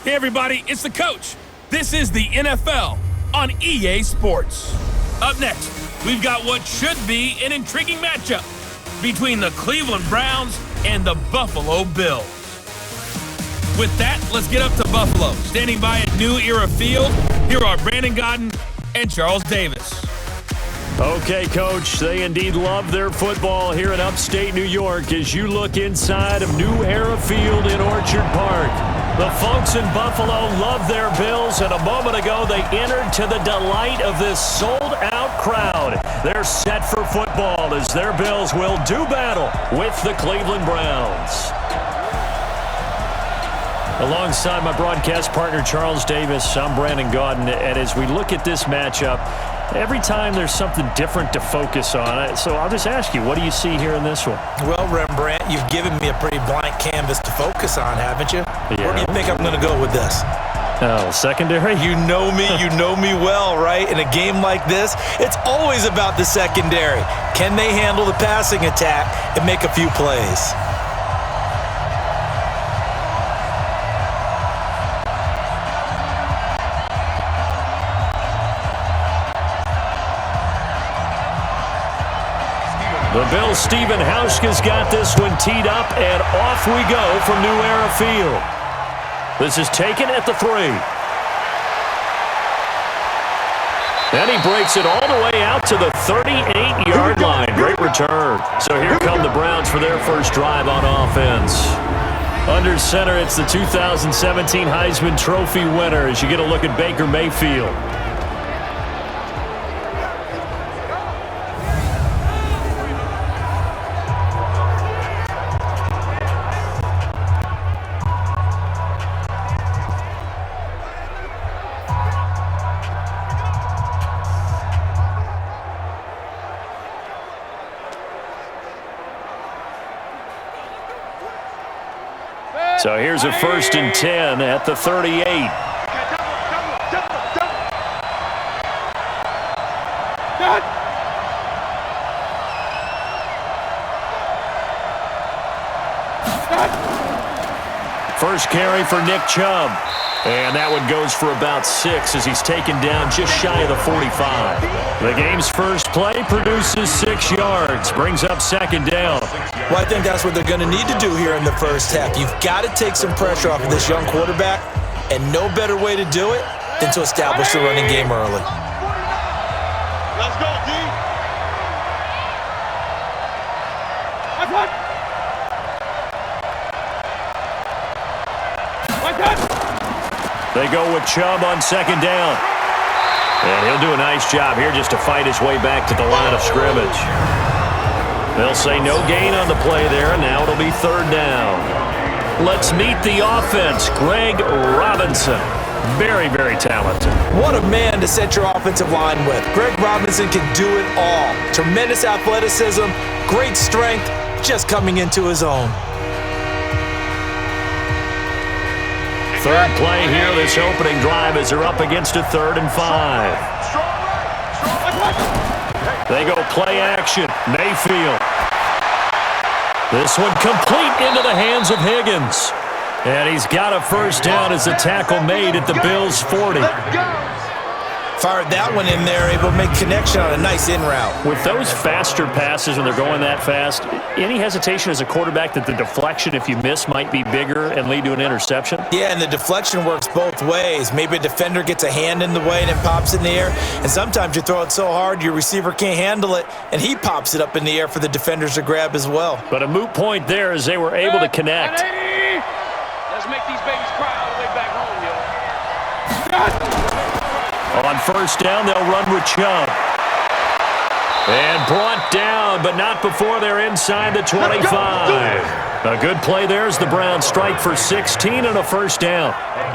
Hey everybody, it's the coach. This is the NFL on EA Sports. Up next, we've got what should be an intriguing matchup between the Cleveland Browns and the Buffalo Bills. With that, let's get up to Buffalo. Standing by at New Era Field, here are Brandon Godden and Charles Davis. Okay, Coach, they indeed love their football here in upstate New York as you look inside of New Era Field in Orchard Park. The folks in Buffalo love their Bills, and a moment ago they entered to the delight of this sold-out crowd. They're set for football as their Bills will do battle with the Cleveland Browns. Alongside my broadcast partner, Charles Davis, I'm Brandon Godden, and as we look at this matchup, every time there's something different to focus on. So I'll just ask you, what do you see here in this one? Well, Rembrandt, you've given me a pretty blank canvas to focus on, haven't you? Yeah. Where do you think I'm going to go with this? Oh, secondary? You know me well, right? In a game like this, it's always about the secondary. Can they handle the passing attack and make a few plays? The Bills' Stephen Hauschka's got this one teed up, and off we go from New Era Field. This is taken at the 3. And he breaks it all the way out to the 38-yard line. Great return. So here come the Browns for their first drive on offense. Under center, it's the 2017 Heisman Trophy winner as you get a look at Baker Mayfield. So here's a 1st and 10 at the 38. First carry for Nick Chubb. And that one goes for about 6 as he's taken down just shy of the 45. The game's first play produces 6 yards, brings up 2nd down. Well, I think that's what they're going to need to do here in the first half. You've got to take some pressure off of this young quarterback, and no better way to do it than to establish the running game early. Let's go, D. They go with Chubb on 2nd down. And he'll do a nice job here just to fight his way back to the line of scrimmage. They'll say no gain on the play there, and now it'll be 3rd down. Let's meet the offense. Greg Robinson. Very, very talented. What a man to set your offensive line with. Greg Robinson can do it all. Tremendous athleticism, great strength, just coming into his own. 3rd play here, this opening drive as they're up against a 3rd and 5. They go play action. Mayfield. This one complete into the hands of Higgins. And he's got a 1st down as the tackle made at the Bills' 40. Fired that one in there, able to make connection on a nice in route. With those faster passes when they're going that fast, any hesitation as a quarterback that the deflection, if you miss, might be bigger and lead to an interception? Yeah, and the deflection works both ways. Maybe a defender gets a hand in the way and it pops in the air. And sometimes you throw it so hard your receiver can't handle it, and he pops it up in the air for the defenders to grab as well. But a moot point there as they were able to connect. Let's make these babies cry all the way back home, yo. On 1st down, they'll run with Chubb. And brought down, but not before they're inside the 25. A good play there as the Browns strike for 16 and a 1st down.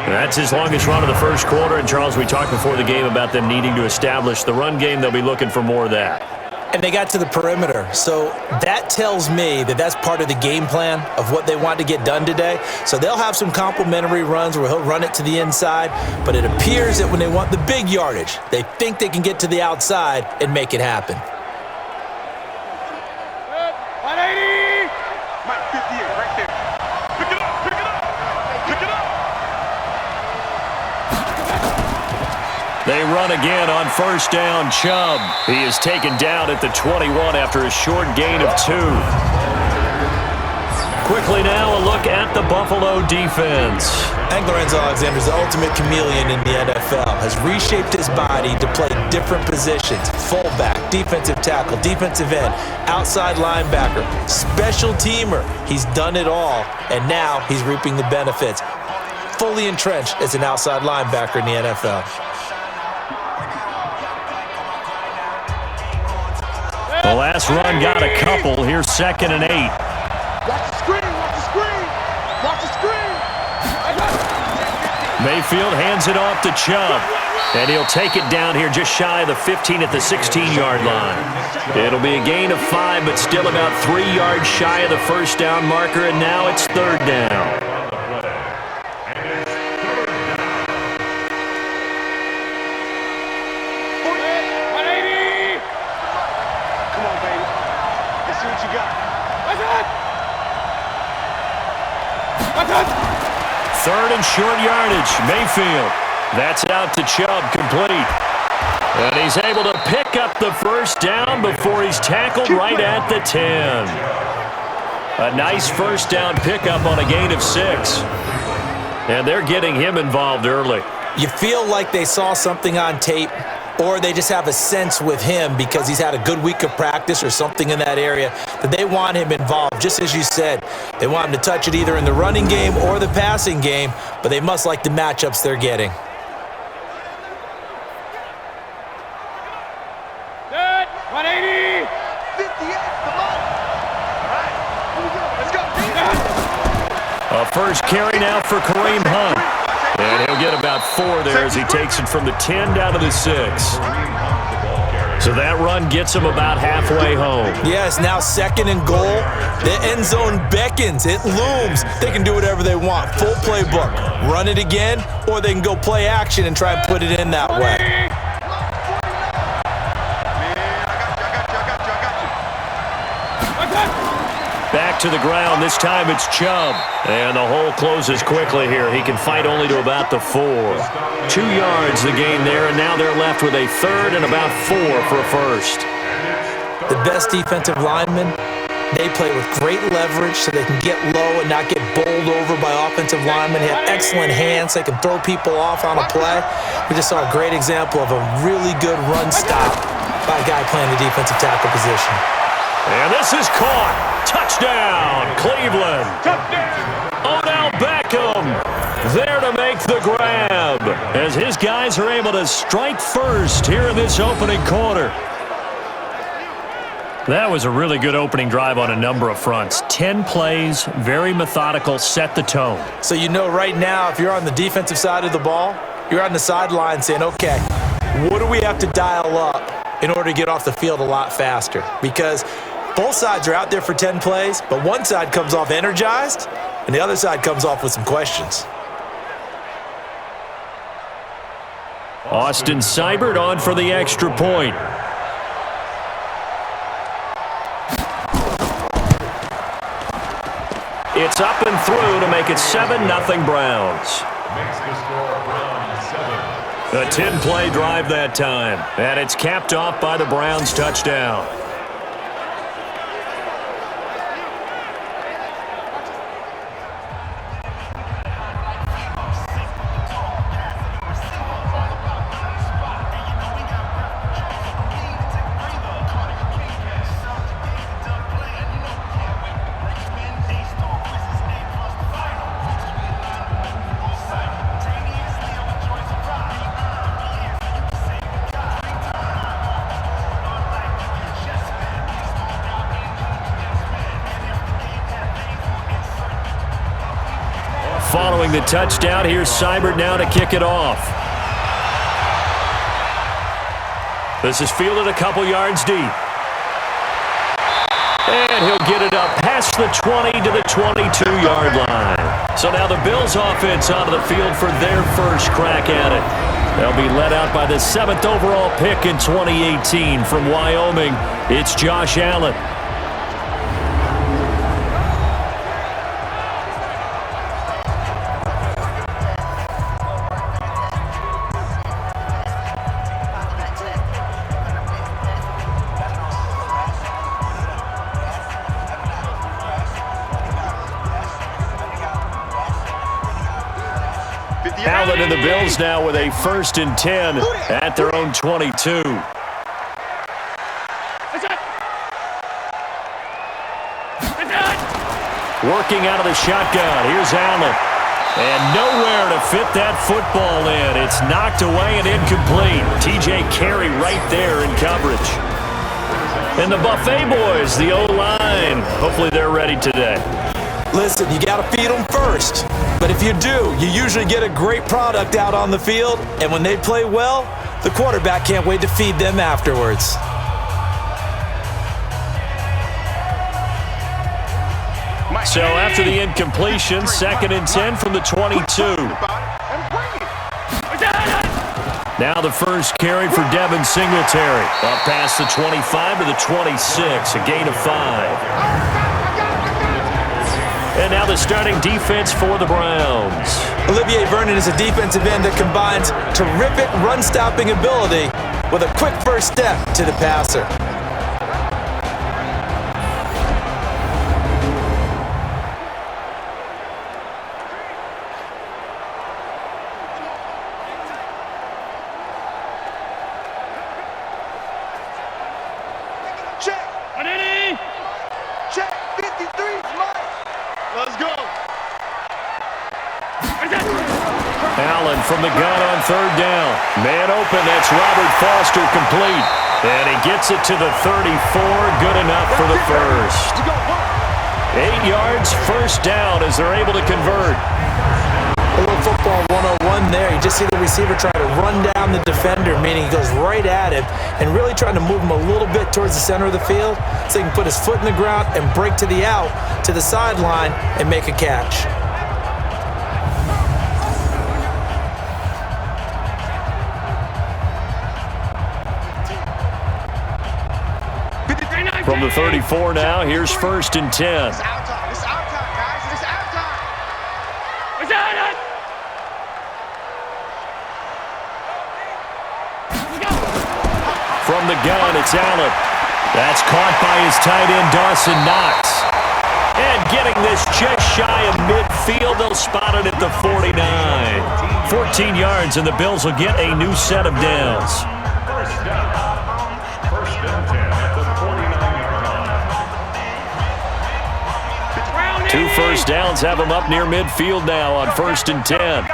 That's his longest run of the first quarter. And, Charles, we talked before the game about them needing to establish the run game. They'll be looking for more of that. And they got to the perimeter. So that tells me that that's part of the game plan of what they want to get done today. So they'll have some complementary runs where he'll run it to the inside. But it appears that when they want the big yardage, they think they can get to the outside and make it happen. 180! Mike 58 right there. Pick it up, pick it up, pick it up. run again on first down. Chubb. He is taken down at the 21 after a short gain of 2. Quickly now, a look at the Buffalo defense. Lorenzo Alexander is the ultimate chameleon in the NFL. Has reshaped his body to play different positions. Fullback, defensive tackle, defensive end, outside linebacker, special teamer. He's done it all, and now he's reaping the benefits. Fully entrenched as an outside linebacker in the NFL. The last run got a couple. Here's 2nd and 8. Watch the screen, watch the screen, watch the screen. Mayfield hands it off to Chubb, and he'll take it down here just shy of the 15 at the 16-yard line. It'll be a gain of 5, but still about 3 yards shy of the first down marker, and now it's 3rd down. Come on, baby. Let's see what you got. Third and short yardage. Mayfield. That's out to Chubb, complete. And he's able to pick up the first down before he's tackled right at the 10. A nice first down pickup on a gain of 6. And they're getting him involved early. You feel like they saw something on tape, or they just have a sense with him because he's had a good week of practice or something in that area that they want him involved. Just as you said, they want him to touch it either in the running game or the passing game, but they must like the matchups they're getting. Good. 180. 58, come on. All right, here we go. Let's go. A first carry now for Kareem Hunt. And he'll get about 4 there as he takes it from the 10 down to the 6. So that run gets him about halfway home. Yes, now 2nd and goal. The end zone beckons. It looms. They can do whatever they want. Full playbook. Run it again, or they can go play action and try and put it in that way. Back to the ground. This time it's Chubb. And the hole closes quickly here. He can fight only to about the 4. 2 yards the gain there, and now they're left with a 3rd and about 4 for a first. The best defensive linemen, they play with great leverage so they can get low and not get bowled over by offensive linemen. They have excellent hands. They can throw people off on a play. We just saw a great example of a really good run stop by a guy playing the defensive tackle position. And this is caught. Touchdown, Cleveland. Odell Beckham there to make the grab as his guys are able to strike first here in this opening quarter. That was a really good opening drive on a number of fronts. 10 plays, very methodical, set the tone. So you know right now, if you're on the defensive side of the ball, you're on the sideline saying, okay, what do we have to dial up in order to get off the field a lot faster? Because both sides are out there for 10 plays, but one side comes off energized, and the other side comes off with some questions. Austin Seibert on for the extra point. It's up and through to make it 7-0 Browns. A 10-play drive that time, and it's capped off by the Browns touchdown. Following the touchdown, here's Seibert now to kick it off. This is fielded a couple yards deep. And he'll get it up past the 20 to the 22-yard line. So now the Bills offense onto the field for their first crack at it. They'll be led out by the 7th overall pick in 2018 from Wyoming. It's Josh Allen. Allen and the Bills now with a 1st and 10 at their own 22. Working out of the shotgun. Here's Allen. And nowhere to fit that football in. It's knocked away and incomplete. TJ Carey right there in coverage. And the Buffet boys, the O-line. Hopefully they're ready today. Listen, you got to feed them first. But if you do, you usually get a great product out on the field. And when they play well, the quarterback can't wait to feed them afterwards. So after the incompletion, 2nd and 10 from the 22. Now the first carry for Devin Singletary. Up past the 25 to the 26, a gain of 5. And now the starting defense for the Browns. Olivier Vernon is a defensive end that combines terrific run-stopping ability with a quick first step to the passer. Allen from the gun on 3rd down. Man open, that's Robert Foster complete. And he gets it to the 34, good enough for the first. 8 yards, 1st down as they're able to convert. A little football 101 there. You just see the receiver try to run down the defender, meaning he goes right at him and really trying to move him a little bit towards the center of the field so he can put his foot in the ground and break to the out, to the sideline, and make a catch. From the 34 now, here's 1st and 10. It's our time. It's our time, guys. It's our time. From the gun, it's Allen. That's caught by his tight end, Dawson Knox. And getting this just shy of midfield, they'll spot it at the 49. 14 yards, and the Bills will get a new set of downs. 2 first downs have them up near midfield now on 1st and 10.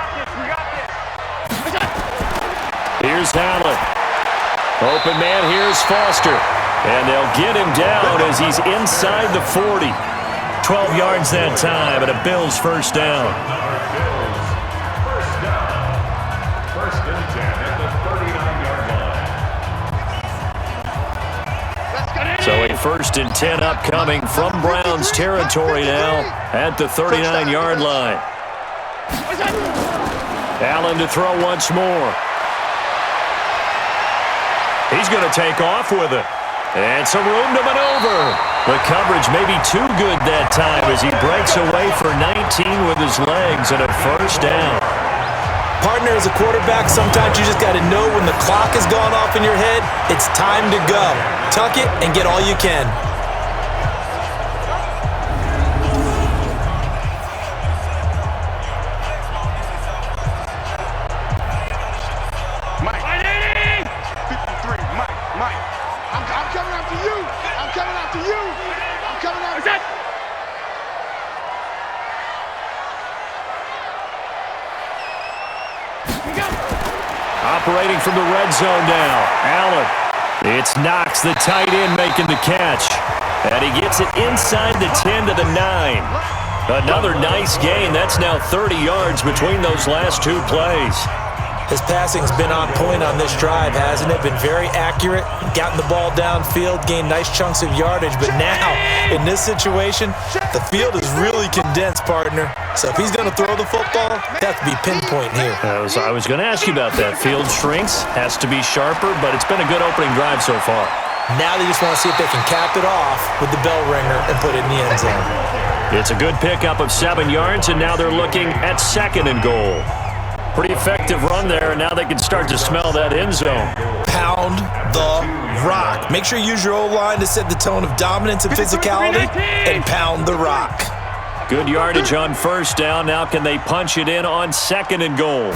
Here's Allen. Open man, here's Foster. And they'll get him down as he's inside the 40. 12 yards that time, and a Bills 1st down. So a 1st and 10 upcoming from Browns territory now at the 39-yard line. Allen to throw once more. He's going to take off with it. And some room to maneuver. The coverage may be too good that time as he breaks away for 19 with his legs and a 1st down. Partner, as a quarterback, sometimes you just got to know when the clock has gone off in your head, it's time to go. Tuck it and get all you can. Mike. 53, Mike. I'm coming after you. I'm coming after you. I'm coming after you. Operating from the red zone now, Allen. It's Knox, the tight end, making the catch. And he gets it inside the 10 to the 9. Another nice gain. That's now 30 yards between those last 2 plays. His passing's been on point on this drive, hasn't it? Been very accurate, gotten the ball downfield, gained nice chunks of yardage. But now, in this situation, the field is really condensed, partner. So if he's going to throw the football, they have to be pinpoint here. I was going to ask you about that. Field shrinks, has to be sharper, but it's been a good opening drive so far. Now they just want to see if they can cap it off with the bell ringer and put it in the end zone. It's a good pickup of 7 yards, and now they're looking at 2nd and goal. Pretty effective run there, and now they can start to smell that end zone. Pound the rock. Make sure you use your O-line to set the tone of dominance and physicality, and pound the rock. Good yardage on first down. Now can they punch it in on 2nd and goal?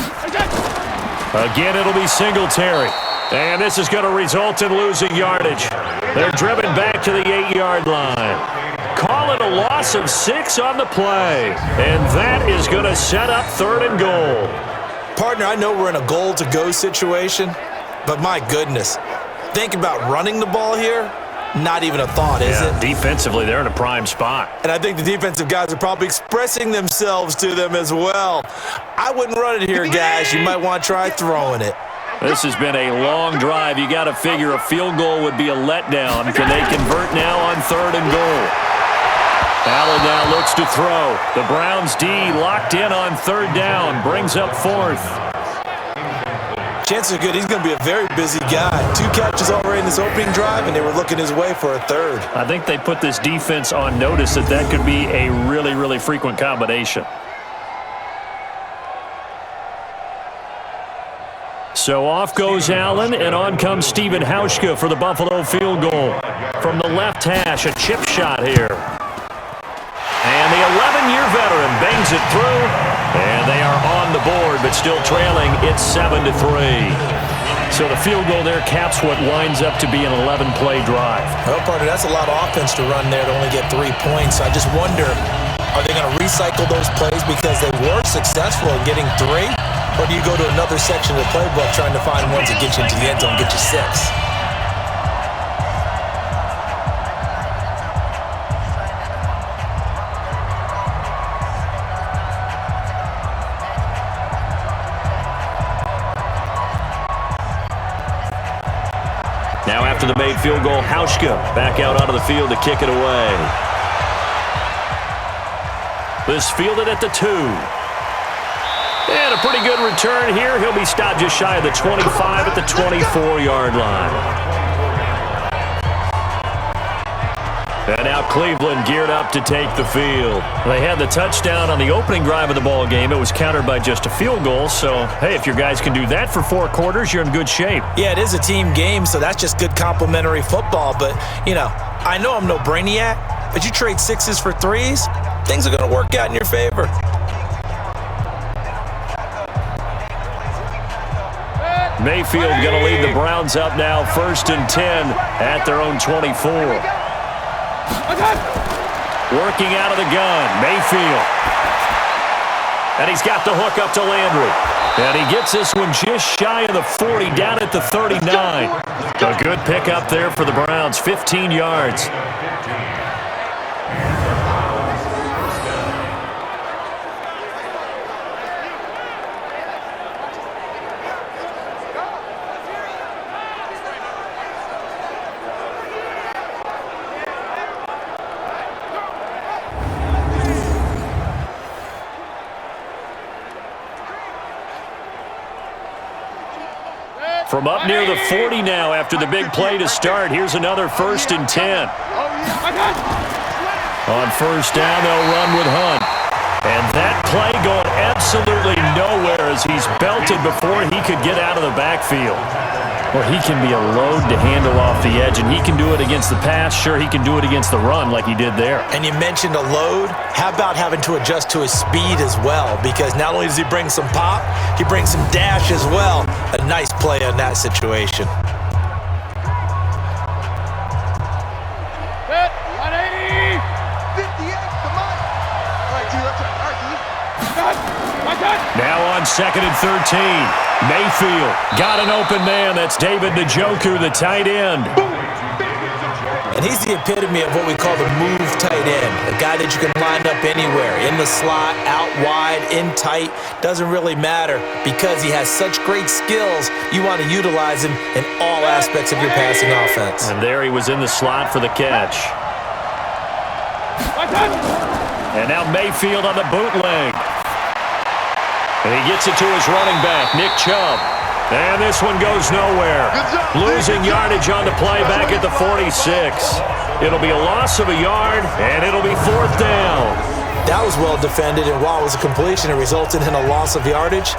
Again, it'll be Singletary. And this is going to result in losing yardage. They're driven back to the 8-yard line. Call it a loss of 6 on the play. And that is going to set up 3rd and goal. Partner, I know we're in a goal-to-go situation, but my goodness, think about running the ball here. Not even a thought, is it? Defensively, they're in a prime spot. And I think the defensive guys are probably expressing themselves to them as well. I wouldn't run it here, guys. You might want to try throwing it. This has been a long drive. You got to figure a field goal would be a letdown. Can they convert now on 3rd and goal? Allen now looks to throw. The Browns D locked in on 3rd down. Brings up 4th. Chances are good he's going to be a very busy guy. 2 catches already in this opening drive, and they were looking his way for a 3rd. I think they put this defense on notice that could be a really, really frequent combination. So off goes Allen, and on comes Stephen Hauschka for the Buffalo field goal. From the left hash, a chip shot here. And the 11-year veteran bangs it through, and they are on the board, but still trailing. It's 7-3. So the field goal there caps what winds up to be an 11-play drive. Well, partner, that's a lot of offense to run there to only get 3 points. I just wonder, are they going to recycle those plays because they were successful in getting 3? Or do you go to another section of the playbook trying to find ones that get you into the end zone and get you 6? Now after the made field goal, Hauschka back out onto the field to kick it away. This fielded at the 2. And a pretty good return here. He'll be stopped just shy of the 25 at the 24-yard line. And now Cleveland geared up to take the field. They had the touchdown on the opening drive of the ball game. It was countered by just a field goal. So, hey, if your guys can do that for 4 quarters, you're in good shape. Yeah, it is a team game, so that's just good complimentary football. But, you know, I know I'm no brainiac, but you trade 6s for 3s, things are going to work out in your favor. Mayfield going to lead the Browns up now, 1st and 10 at their own 24. Working out of the gun, Mayfield. And he's got the hook up to Landry. And he gets this one just shy of the 40, down at the 39. A good pickup there for the Browns, 15 yards. From up near the 40 now after the big play to start. Here's another 1st and 10. On 1st down, they'll run with Hunt. And that play going absolutely nowhere as he's belted before he could get out of the backfield. Well, he can be a load to handle off the edge, and he can do it against the pass. Sure, he can do it against the run like he did there. And you mentioned a load. How about having to adjust to his speed as well? Because not only does he bring some pop, he brings some dash as well. A nice play in that situation. Hit, 180. 58, come on. All right, dude, that's all right, dude. Now on 2nd and 13. Mayfield got an open man. That's David Njoku, the tight end. And he's the epitome of what we call the move tight end. A guy that you can line up anywhere, in the slot, out wide, in tight. Doesn't really matter because he has such great skills. You want to utilize him in all aspects of your passing offense. And there he was in the slot for the catch. And now Mayfield on the bootleg. And he gets it to his running back, Nick Chubb. And this one goes nowhere. Losing yardage on the play back at the 46. It'll be a loss of a yard, and it'll be 4th down. That was well defended, and while it was a completion, it resulted in a loss of yardage.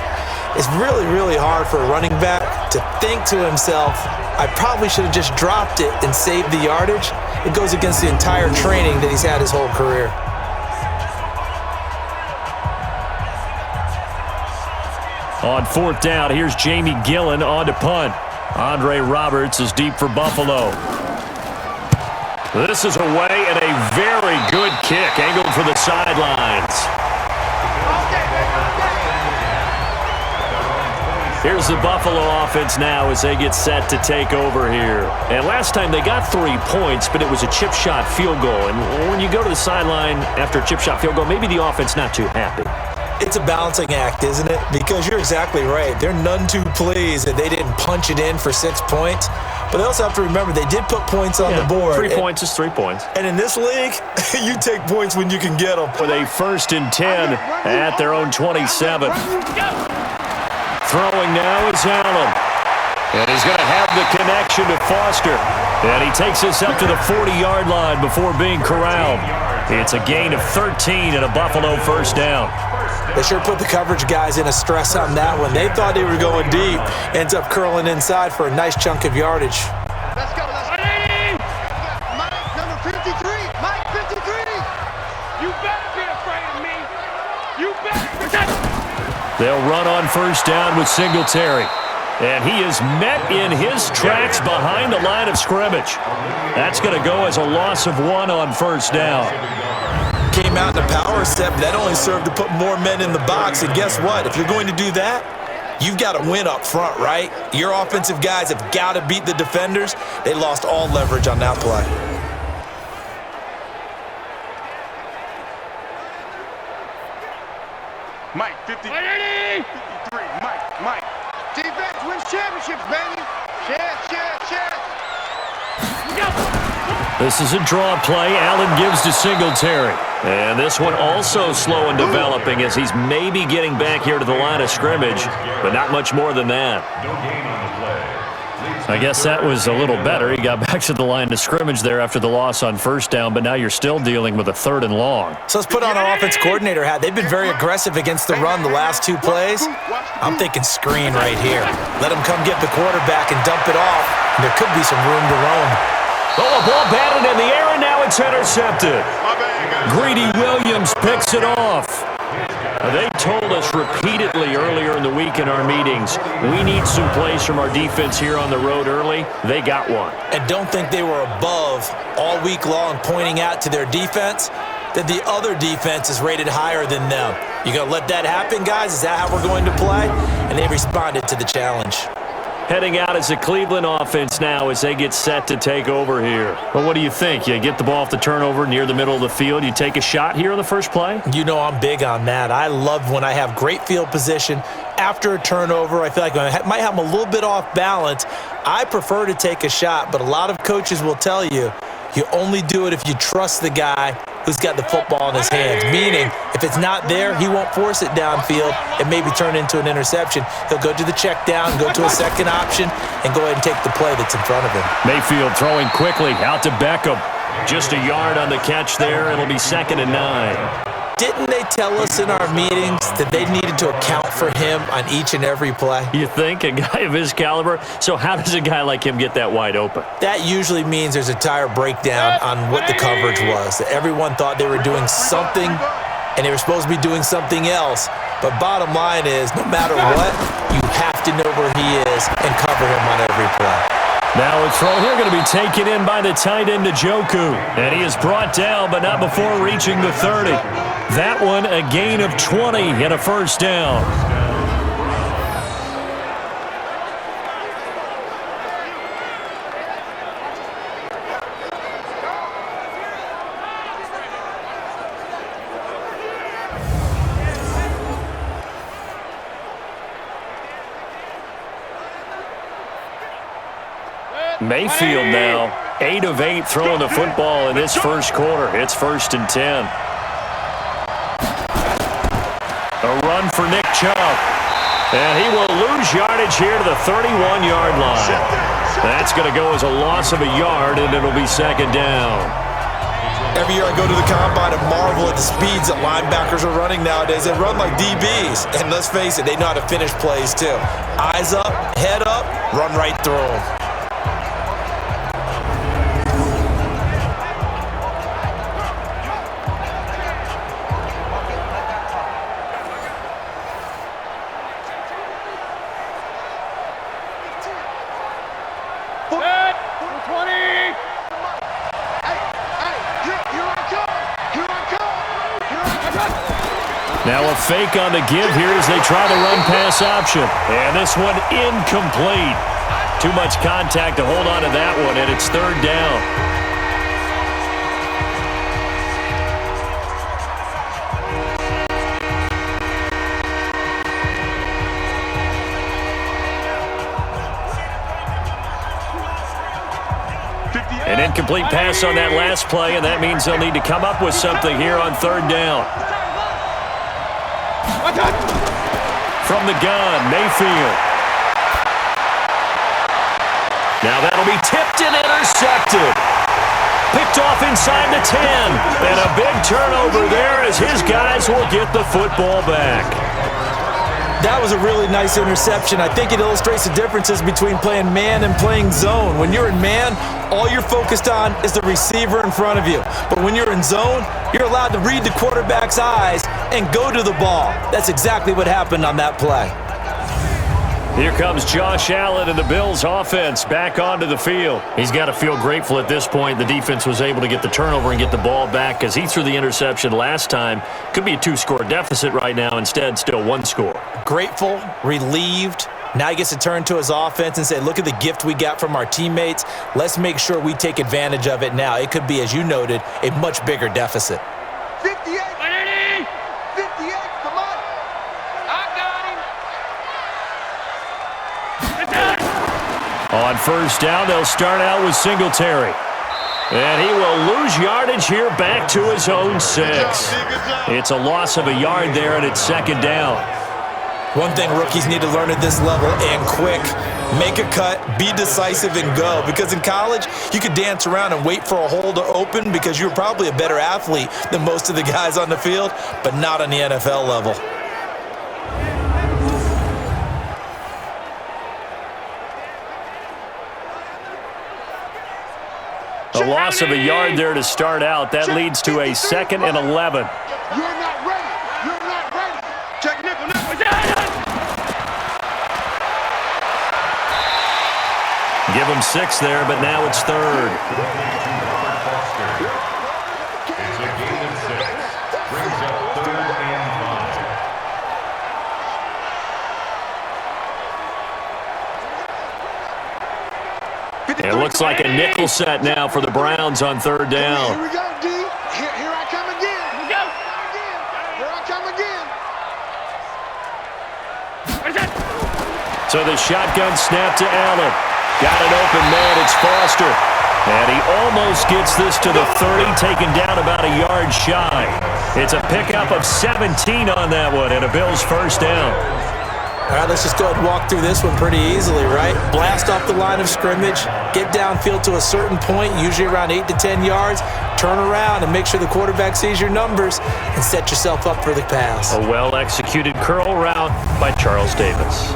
It's really, really hard for a running back to think to himself, I probably should have just dropped it and saved the yardage. It goes against the entire training that he's had his whole career. On fourth down, here's Jamie Gillen on to punt. Andre Roberts is deep for Buffalo. This is away and a very good kick angled for the sidelines. Here's the Buffalo offense now as they get set to take over here. And last time they got 3 points, but it was a chip shot field goal. And when you go to the sideline after a chip shot field goal, maybe the offense not too happy. It's a balancing act, isn't it? Because you're exactly right. They're none too pleased that they didn't punch it in for 6 points. But they also have to remember they did put points on the board. 3 points is 3 points. And in this league, you take points when you can get them. With a 1st and 10 at their own 27. Throwing now is Allen. And he's going to have the connection to Foster. And he takes this up to the 40-yard line before being corralled. It's a gain of 13 and a Buffalo first down. They sure put the coverage guys in a stress on that one. They thought they were going deep. Ends up curling inside for a nice chunk of yardage. Let's go. Mike, number 53. Mike, 53. You better be afraid of me. You better protect. They'll run on first down with Singletary. And he is met in his tracks behind the line of scrimmage. That's going to go as a loss of 1 on first down. Came out in a power set, but that only served to put more men in the box. And guess what? If you're going to do that, you've got to win up front, right? Your offensive guys have got to beat the defenders. They lost all leverage on that play. Mike, 53. Mike. Defense wins championships, baby. Share. This is a draw play. Allen gives to Singletary. And this one also slow in developing as he's maybe getting back here to the line of scrimmage, but not much more than that. I guess that was a little better. He got back to the line of scrimmage there after the loss on first down, but now you're still dealing with a 3rd and long. So let's put on our offense coordinator hat. They've been very aggressive against the run the last 2 plays. I'm thinking screen right here. Let them come get the quarterback and dump it off. And there could be some room to roam. Oh, a ball batted in the air, and now it's intercepted. Greedy Williams picks it off. They told us repeatedly earlier in the week in our meetings, we need some plays from our defense here on the road early. They got one. And don't think they were above all week long pointing out to their defense that the other defense is rated higher than them. You going to let that happen, guys? Is that how we're going to play? And they responded to the challenge. Heading out as a Cleveland offense now as they get set to take over here. Well, what do you think? You get the ball off the turnover near the middle of the field. You take a shot here on the first play? You know I'm big on that. I love when I have great field position. After a turnover, I feel like I might have them a little bit off balance. I prefer to take a shot, but a lot of coaches will tell you, you only do it if you trust the guy who's got the football in his hands. Meaning, if it's not there, he won't force it downfield and maybe turn into an interception. He'll go to the check down, go to a second option, and go ahead and take the play that's in front of him. Mayfield throwing quickly out to Beckham. Just a yard on the catch there. It'll be 2nd and 9. Didn't they tell us in our meetings that they needed to account for him on each and every play? You think? A guy of his caliber? So how does a guy like him get that wide open? That usually means there's a tire breakdown on what the coverage was. That everyone thought they were doing something, and they were supposed to be doing something else. But bottom line is, no matter what, you have to know where he is and cover him on every play. Now a throw here going to be taken in by the tight end Njoku. And he is brought down, but not before reaching the 30. That one a gain of 20 and a first down. Mayfield now, 8 of 8 throwing the football in this first quarter. It's 1st and 10. A run for Nick Chubb. And he will lose yardage here to the 31-yard line. That's going to go as a loss of a yard, and it'll be 2nd down. Every year I go to the combine and marvel at the speeds that linebackers are running nowadays. They run like DBs. And let's face it, they know how to finish plays too. Eyes up, head up, run right through them. Now a fake on the give here as they try the run-pass option. And this one incomplete. Too much contact to hold on to that one, and it's third down. An incomplete pass on that last play, and that means they'll need to come up with something here on third down. From the gun, Mayfield. Now that'll be tipped and intercepted. Picked off inside the 10. And a big turnover there as his guys will get the football back. That was a really nice interception. I think it illustrates the differences between playing man and playing zone. When you're in man, all you're focused on is the receiver in front of you. But when you're in zone, you're allowed to read the quarterback's eyes and go to the ball. That's exactly what happened on that play. Here comes Josh Allen and the Bills offense back onto the field. He's got to feel grateful at this point the defense was able to get the turnover and get the ball back because he threw the interception last time. Could be a 2-score deficit right now. Instead, still 1 score. Grateful, relieved. Now he gets to turn to his offense and say, look at the gift we got from our teammates. Let's make sure we take advantage of it now. It could be, as you noted, a much bigger deficit. 58. 58, come on. I got him. On first down, they'll start out with Singletary. And he will lose yardage here back to his own 6. It's a loss of a yard there, and it's second down. One thing rookies need to learn at this level, and quick, make a cut, be decisive, and go. Because in college, you could dance around and wait for a hole to open because you're probably a better athlete than most of the guys on the field, but not on the NFL level. A loss of a yard there to start out. That leads to a 2nd and 11. You're not ready. You're not ready. Check nickel. Give him 6 there, but now it's third. It's a gain of 6. Brings up 3rd and 5. It looks like a nickel set now for the Browns on third down. Here we go, D. Here I come again. Here we go. Here I come again. So the shotgun snap to Allen. Got an open man, it's Foster. And he almost gets this to the 30, taken down about a yard shy. It's a pickup of 17 on that one, and a Bills first down. All right, let's just go ahead and walk through this one pretty easily, right? Blast off the line of scrimmage, get downfield to a certain point, usually around 8 to 10 yards, turn around and make sure the quarterback sees your numbers and set yourself up for the pass. A well-executed curl route by Charles Davis.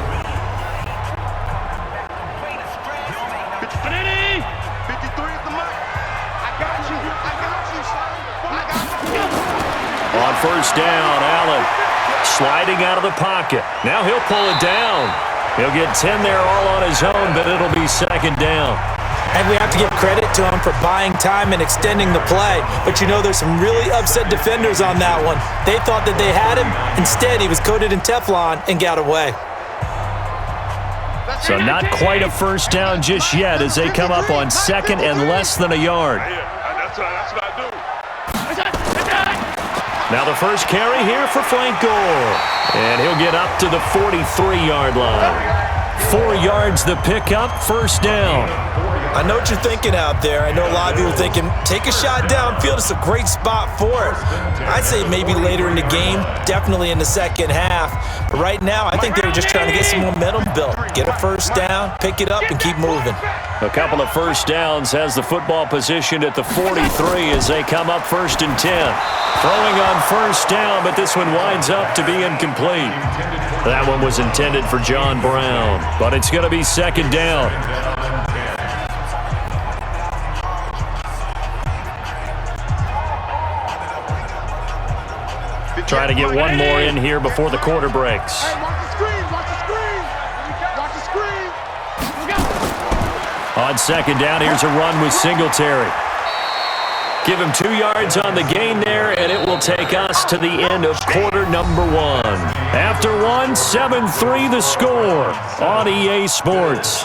On first down, Allen sliding out of the pocket. Now he'll pull it down. He'll get 10 there all on his own, but it'll be second down. And we have to give credit to him for buying time and extending the play. But you know, there's some really upset defenders on that one. They thought that they had him. Instead, he was coated in Teflon and got away. So not quite a first down just yet as they come up on 2nd and less than a yard. That's what I do. Now the first carry here for Frank Gore. And he'll get up to the 43-yard line. 4 yards the pickup, first down. I know what you're thinking out there. I know a lot of people are thinking, take a shot downfield. It's a great spot for it. I'd say maybe later in the game, definitely in the second half. But right now, I think they were just trying to get some momentum built. Get a first down, pick it up, and keep moving. A couple of first downs has the football positioned at the 43 as they come up 1st and 10. Throwing on first down, but this one winds up to be incomplete. That one was intended for John Brown, but it's going to be second down. Trying to get one more in here before the quarter breaks. Hey, watch the screen. Watch the screen. Watch the screen. On second down, here's a run with Singletary. Give him 2 yards on the gain there, and it will take us to the end of quarter number 1. After 1, 7-3 the score on EA Sports.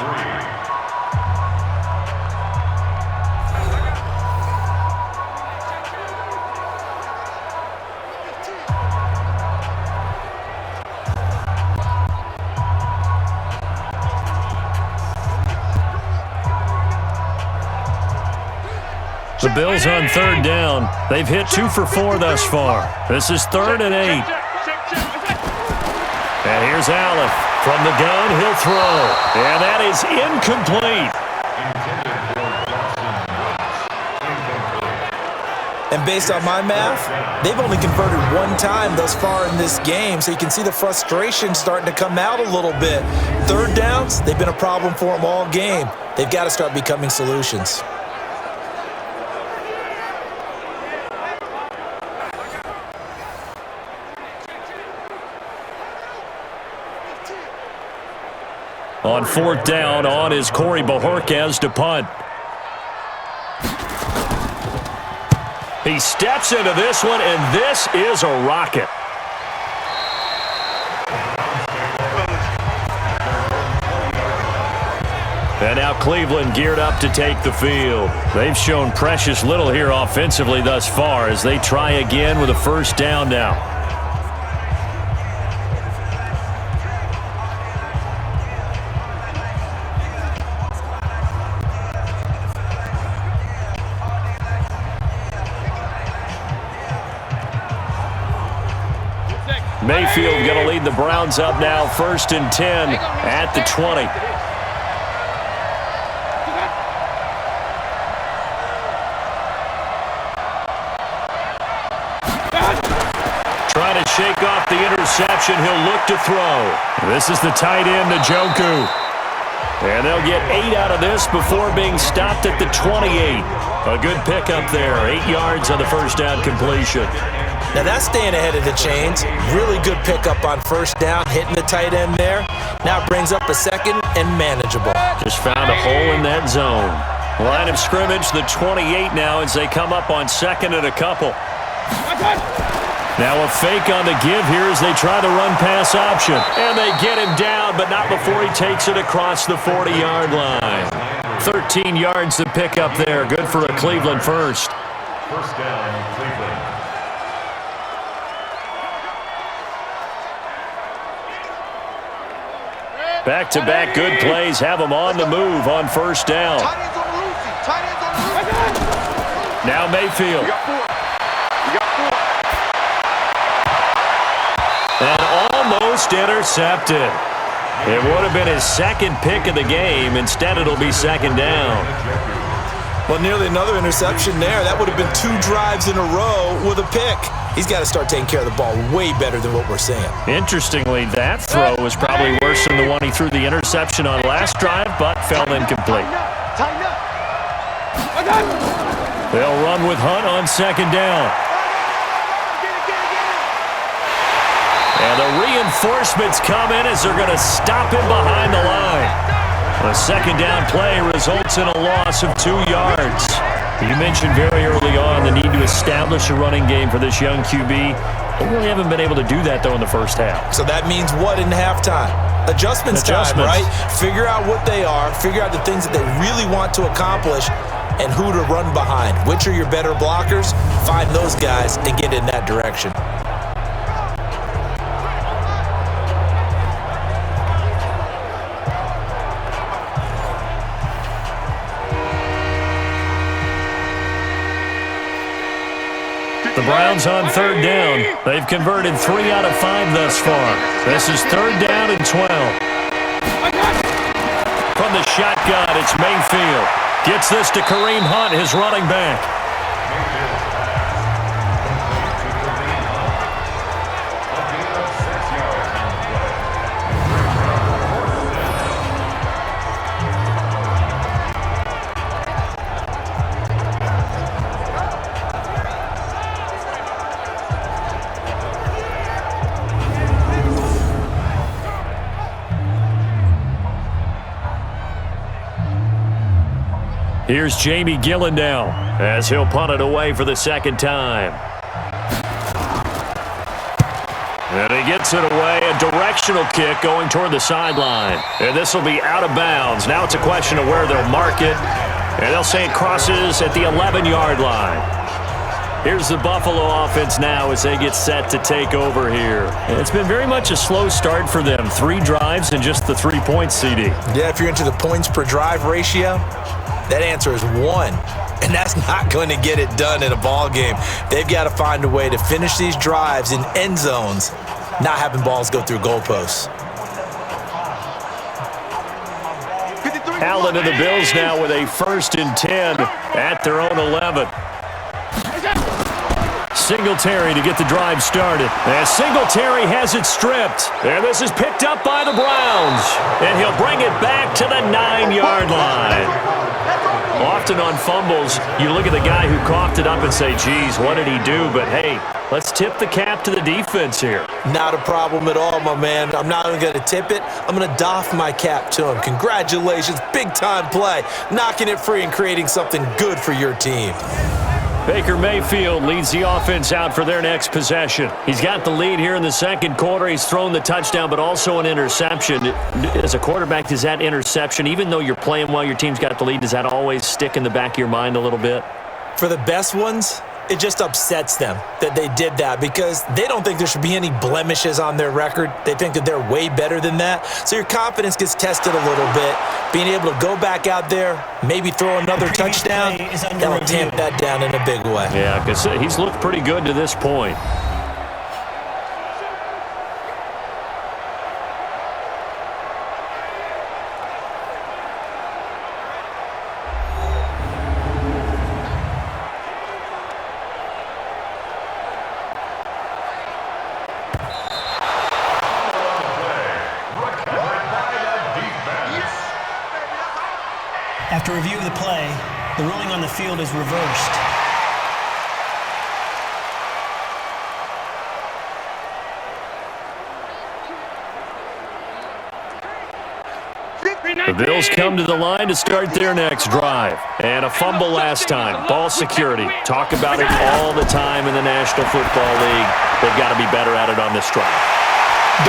The Bills on 3rd down. They've hit 2 for 4 thus far. This is 3rd and 8. And here's Allen. From the gun, he'll throw. And that is incomplete. And based on my math, they've only converted 1 time thus far in this game, so you can see the frustration starting to come out a little bit. 3rd downs, they've been a problem for them all game. They've got to start becoming solutions. On 4th down, on is Corey Bojorquez to punt. He steps into this one, and this is a rocket. And now Cleveland geared up to take the field. They've shown precious little here offensively thus far as they try again with a 1st down now. Mayfield going to lead the Browns up now, 1st and 10 at the 20. Trying to shake off the interception. He'll look to throw. This is the tight end, Njoku. And they'll get 8 out of this before being stopped at the 28. A good pickup there. 8 yards on the 1st down completion. Now that's staying ahead of the chains. Really good pickup on 1st down, hitting the tight end there. Now it brings up a 2nd and manageable. Just found a hole in that zone. Line of scrimmage, the 28 now as they come up on 2nd and a couple. Now a fake on the give here as they try the run-pass option. And they get him down, but not before he takes it across the 40-yard line. 13 yards to pick up there. Good for a Cleveland first. 1st down, Cleveland. Back-to-back good plays have them on the move on 1st down. Now Mayfield. And almost intercepted. It would have been his 2nd pick of the game. Instead, it'll be 2nd down. Well, nearly another interception there. That would have been 2 drives in a row with a pick. He's got to start taking care of the ball way better than what we're seeing. Interestingly, that throw was probably worse than the one he threw the interception on last drive, but fell incomplete. They'll run with Hunt on 2nd down. And the reinforcements come in as they're going to stop him behind the line. A 2nd down play results in a loss of 2 yards. You mentioned very early on the need to establish a running game for this young QB. They really haven't been able to do that, though, in the 1st half. So that means what in halftime? Adjustments time, right? Figure out what they are, figure out the things that they really want to accomplish, and who to run behind. Which are your better blockers? Find those guys and get in that direction. The Browns on 3rd down. They've converted 3 out of 5 thus far. This is 3rd down and 12. From the shotgun, it's Mayfield. Gets this to Kareem Hunt, his running back. Here's Jamie Gillen now as he'll punt it away for the second time. And he gets it away, a directional kick going toward the sideline. And this will be out of bounds. Now it's a question of where they'll mark it. And they'll say it crosses at the 11-yard line. Here's the Buffalo offense now as they get set to take over here. And it's been very much a slow start for them. 3 drives and just the 3 points, CD. Yeah, if you're into the points per drive ratio, that answer is 1. And that's not going to get it done in a ball game. They've got to find a way to finish these drives in end zones, not having balls go through goalposts. Allen and the Bills now with a 1st and 10 at their own 11. Singletary to get the drive started. And Singletary has it stripped. And this is picked up by the Browns. And he'll bring it back to the 9-yard line. Often on fumbles, you look at the guy who coughed it up and say, geez, what did he do? But, hey, let's tip the cap to the defense here. Not a problem at all, my man. I'm not even going to tip it. I'm going to doff my cap to him. Congratulations. Big-time play. Knocking it free and creating something good for your team. Baker Mayfield leads the offense out for their next possession. He's got the lead here in the second quarter. He's thrown the touchdown, but also an interception. As a quarterback, does that interception, even though you're playing well, your team's got the lead, does that always stick in the back of your mind a little bit? For the best ones, it just upsets them that they did that because they don't think there should be any blemishes on their record. They think that they're way better than that. So your confidence gets tested a little bit. Being able to go back out there, maybe throw another touchdown, that will tamp that down in a big way. Yeah, because he's looked pretty good to this point. After review of the play, the ruling on the field is reversed. The Bills come to the line to start their next drive. And a fumble last time. Ball security. Talk about it all the time in the National Football League. They've got to be better at it on this drive.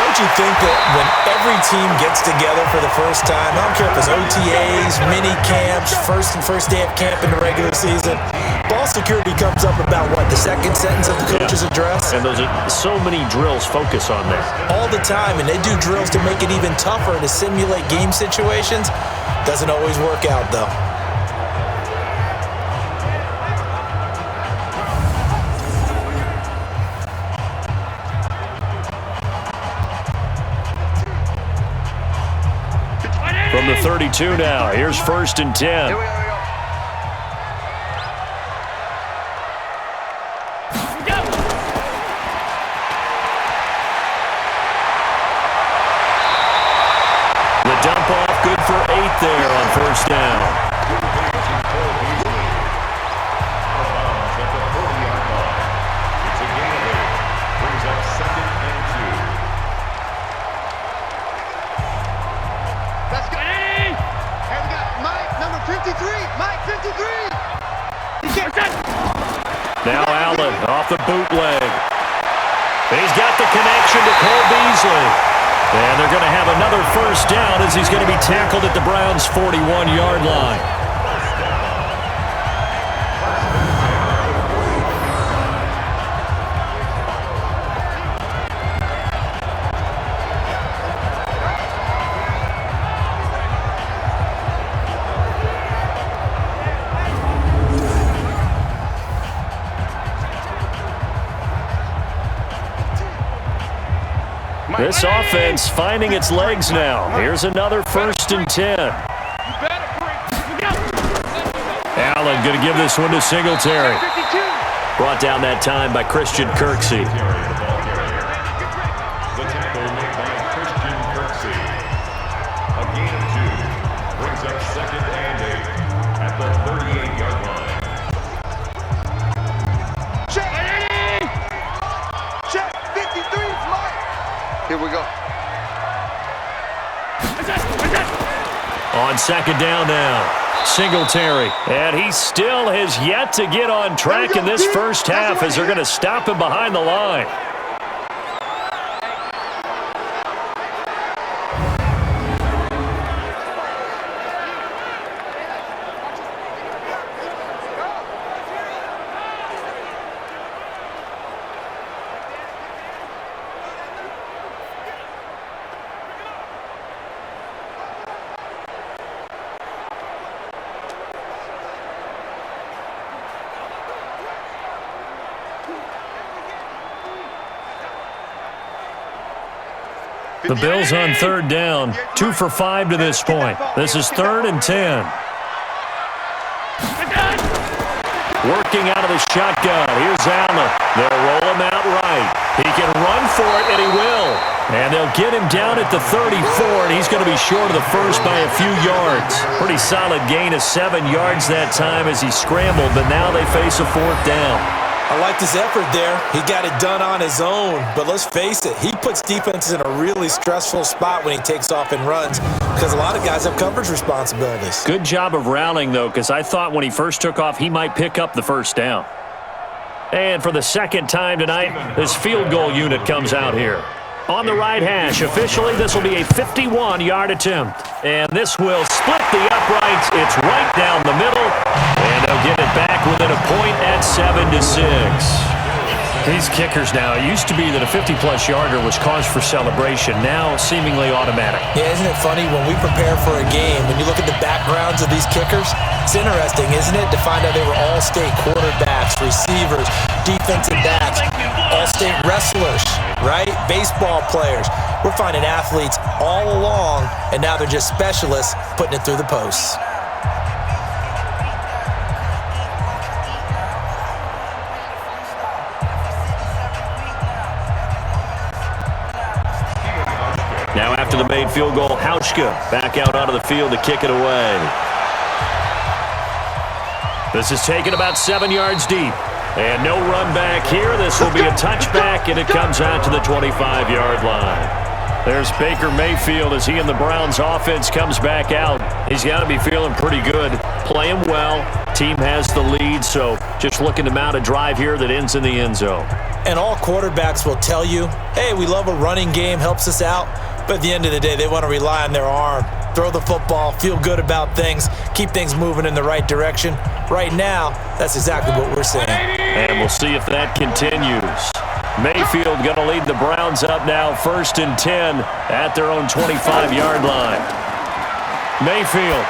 Don't you think that when every team gets together for the first time, I don't care if it's OTAs, mini camps, first day of camp in the regular season, ball security comes up about what, the second sentence of the coach's address? And those are so many drills focus on that. All the time, and they do drills to make it even tougher to simulate game situations. Doesn't always work out, though. From the 32 now, here's 1st and 10. Here we go. The dump off, good for 8 there on 1st down. Now Allen off the bootleg. He's got the connection to Cole Beasley. And they're going to have another 1st down as he's going to be tackled at the Browns' 41-yard line. This offense finding its legs now. Here's another 1st and 10. Allen going to give this one to Singletary. Brought down that time by Christian Kirksey. The tackle made by Christian Kirksey. A gain of 2 brings up 2nd and 8 at the 38-yard line. Check 53 Mike. Here we go. On 2nd down now. Singletary. And he still has yet to get on track in this first half as they're going to stop him behind the line. The Bills on third down, 2 for 5 to this point. This is 3rd and 10. Working out of the shotgun. Here's Allen. They'll roll him out right. He can run for it, and he will. And they'll get him down at the 34, and he's going to be short of the first by a few yards. Pretty solid gain of 7 yards that time as he scrambled, but now they face a 4th down. I like his effort there. He got it done on his own. But let's face it, he puts defenses in a really stressful spot when he takes off and runs because a lot of guys have coverage responsibilities. Good job of rallying, though, because I thought when he first took off, he might pick up the first down. And for the second time tonight, this field goal unit comes out here. On the right hash, officially, this will be a 51-yard attempt. And this will split the uprights. It's right down the middle. And they'll get it back within a point at 7-6. These kickers now, it used to be that a 50-plus yarder was cause for celebration. Now, seemingly automatic. Yeah, isn't it funny when we prepare for a game, when you look at the backgrounds of these kickers, it's interesting, isn't it, to find out they were all-state quarterbacks, receivers, defensive backs, all-state wrestlers, right? Baseball players. We're finding athletes all along, and now they're just specialists putting it through the posts. Now after the made field goal, Hauschka back out onto the field to kick it away. This is taken about 7 yards deep. And no run back here. This will be a touchback, and it comes out to the 25-yard line. There's Baker Mayfield as he and the Browns offense comes back out. He's got to be feeling pretty good, playing well. Team has the lead, so just looking to mount a drive here that ends in the end zone. And all quarterbacks will tell you, hey, we love a running game, helps us out. But at the end of the day, they want to rely on their arm. Throw the football, feel good about things, keep things moving in the right direction. Right now, that's exactly what we're seeing. And we'll see if that continues. Mayfield going to lead the Browns up now, 1st and 10 at their own 25-yard line. Mayfield.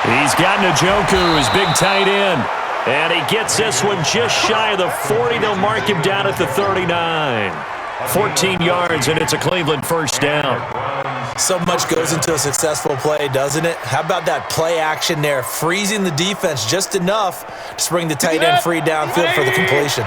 He's got Njoku, his big tight end. And he gets this one just shy of the 40. They'll mark him down at the 39. 14 yards, and it's a Cleveland first down. So much goes into a successful play, doesn't it? How about that play action there, freezing the defense just enough to bring the tight end free downfield for the completion.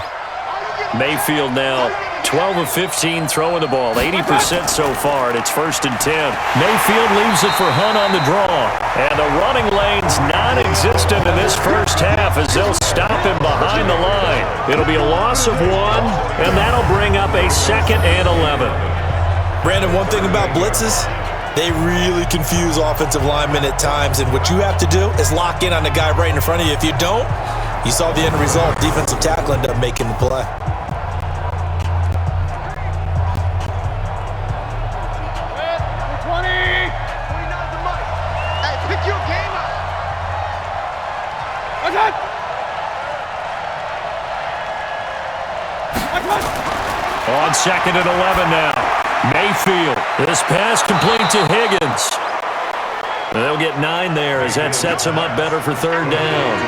Mayfield now 12 of 15 throwing the ball, 80% so far, and it's 1st and 10. Mayfield leaves it for Hunt on the draw, and the running lane's non-existent in this first half as they'll stop him behind the line. It'll be a loss of 1, and that'll bring up a 2nd and 11. Brandon, one thing about blitzes, they really confuse offensive linemen at times, and what you have to do is lock in on the guy right in front of you. If you don't, you saw the end result. Defensive tackle ended up making the play. On 2nd and 11 now. Mayfield. This pass complete to Higgins. They'll get 9 there as that sets him up better for 3rd down.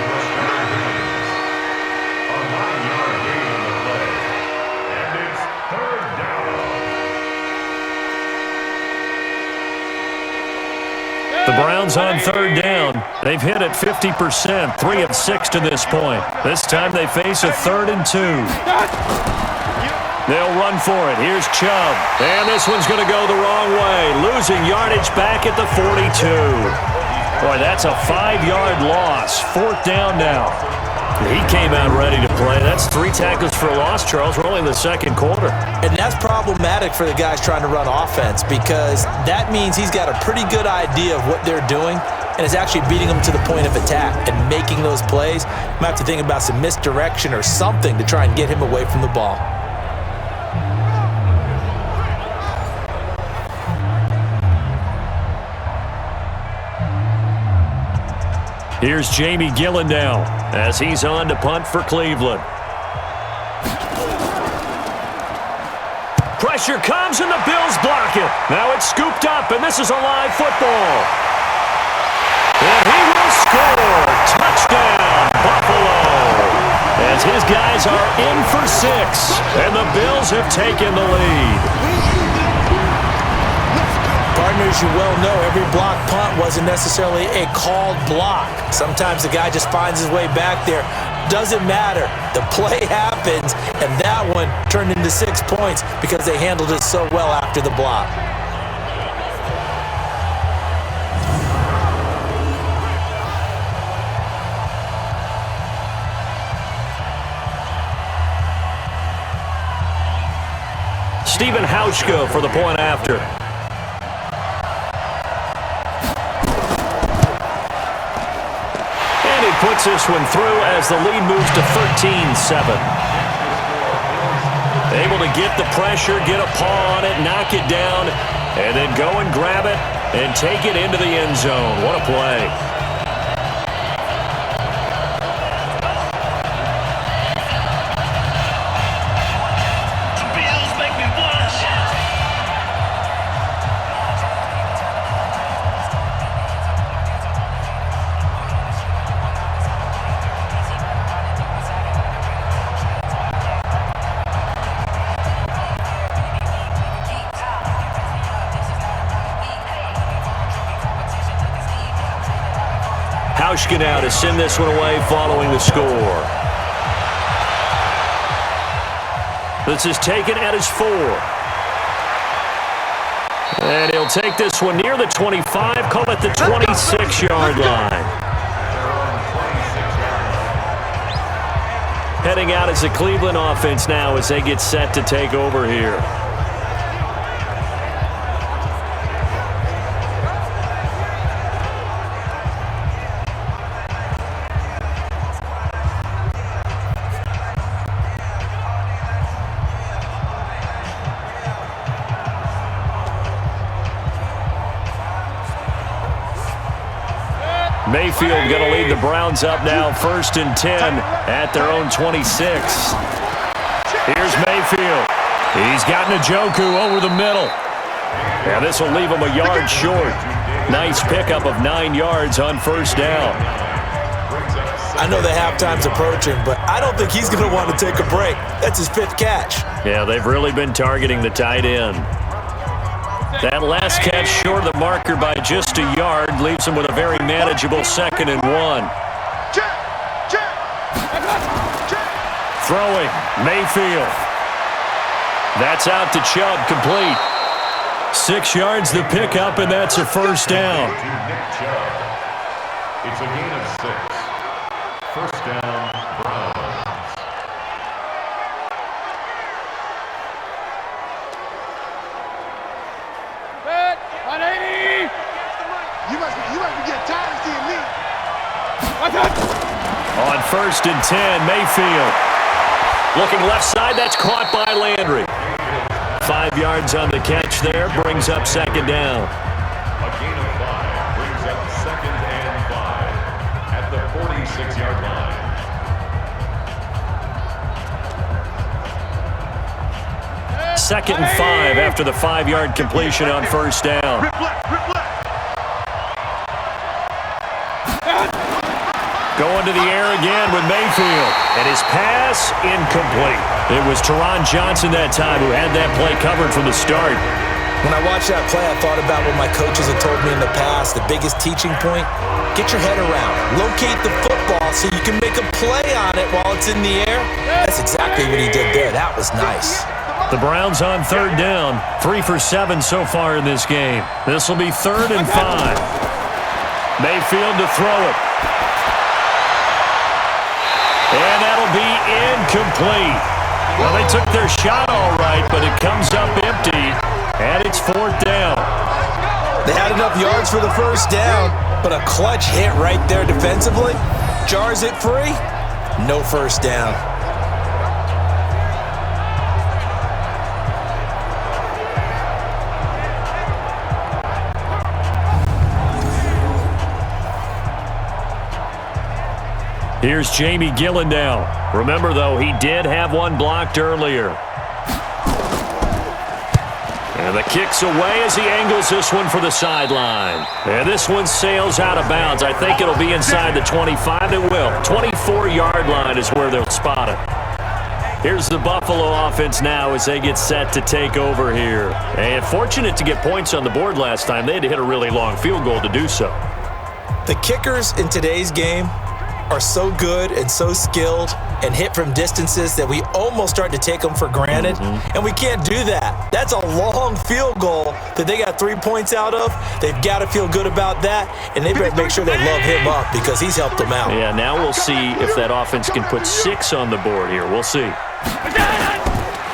A 9-yard gain on the play. And it's 3rd down. The Browns on 3rd down. They've hit it 50%, 3 of 6 to this point. This time they face a 3rd and 2. They'll run for it. Here's Chubb. And this one's going to go the wrong way. Losing yardage back at the 42. Boy, that's a 5-yard loss. 4th down now. He came out ready to play. That's 3 tackles for a loss, Charles. We're only in the 2nd quarter. And that's problematic for the guys trying to run offense because that means he's got a pretty good idea of what they're doing, and it's actually beating them to the point of attack and making those plays. I'm going to have to think about some misdirection or something to try and get him away from the ball. Here's Jamie Gillen now as he's on to punt for Cleveland. Pressure comes and the Bills block it. Now it's scooped up and this is a live football. And he will score. Touchdown, Buffalo. As his guys are in for 6 and the Bills have taken the lead. Partners, you well know every block punt wasn't necessarily a called block. Sometimes the guy just finds his way back there. Doesn't matter. The play happens, and that one turned into 6 points because they handled it so well after the block. Stephen Hauschka for the point after. Puts this one through as the lead moves to 13-7. Able to get the pressure, get a paw on it, knock it down, and then go and grab it and take it into the end zone. What a play. Hauschka now to send this one away following the score. This is taken at his 4. And he'll take this one near the 25, call it the 26-yard line. Heading out as the Cleveland offense now as they get set to take over here. Mayfield going to lead the Browns up now, 1st and 10 at their own 26. Here's Mayfield. He's got Njoku over the middle. And this will leave him a yard short. Nice pickup of 9 yards on 1st down. I know the halftime's approaching, but I don't think he's going to want to take a break. That's his 5th catch. Yeah, they've really been targeting the tight end. That last catch short of the marker by just a yard leaves him with a very manageable 2nd and 1. Throwing, Mayfield. That's out to Chubb, complete. 6 yards the pickup, and that's a 1st down. It's a gain of 6. 1st down, Browns. You must be getting tired of seeing me. On 1st and 10, Mayfield. Looking left side, that's caught by Landry. 5 yards on the catch there, brings up 2nd down. A gain of 5 brings up 2nd and 5 at the 46-yard line. 2nd and 5 after the 5-yard completion on 1st down. Going to the air again with Mayfield. And his pass incomplete. It was Teron Johnson that time who had that play covered from the start. When I watched that play, I thought about what my coaches had told me in the past. The biggest teaching point, get your head around. Locate the football so you can make a play on it while it's in the air. That's exactly what he did there. That was nice. The Browns on 3rd down. 3 for 7 so far in this game. This will be 3rd and 5. Mayfield to throw it. And that'll be incomplete. Well, they took their shot all right, but it comes up empty, and it's 4th down. They had enough yards for the first down, but a clutch hit right there defensively jars it free. No first down. Here's Jamie Gillandale. Remember, though, he did have one blocked earlier. And the kick's away as he angles this one for the sideline. And this one sails out of bounds. I think it'll be inside the 25. It will. 24-yard line is where they'll spot it. Here's the Buffalo offense now as they get set to take over here. And fortunate to get points on the board last time. They had to hit a really long field goal to do so. The kickers in today's game are so good and so skilled and hit from distances that we almost start to take them for granted. And we can't do that. That's a long field goal that they got 3 points out of. They've got to feel good about that, and they better make sure they love him up because he's helped them out. Yeah, now we'll see if that offense can put 6 on the board here. We'll see.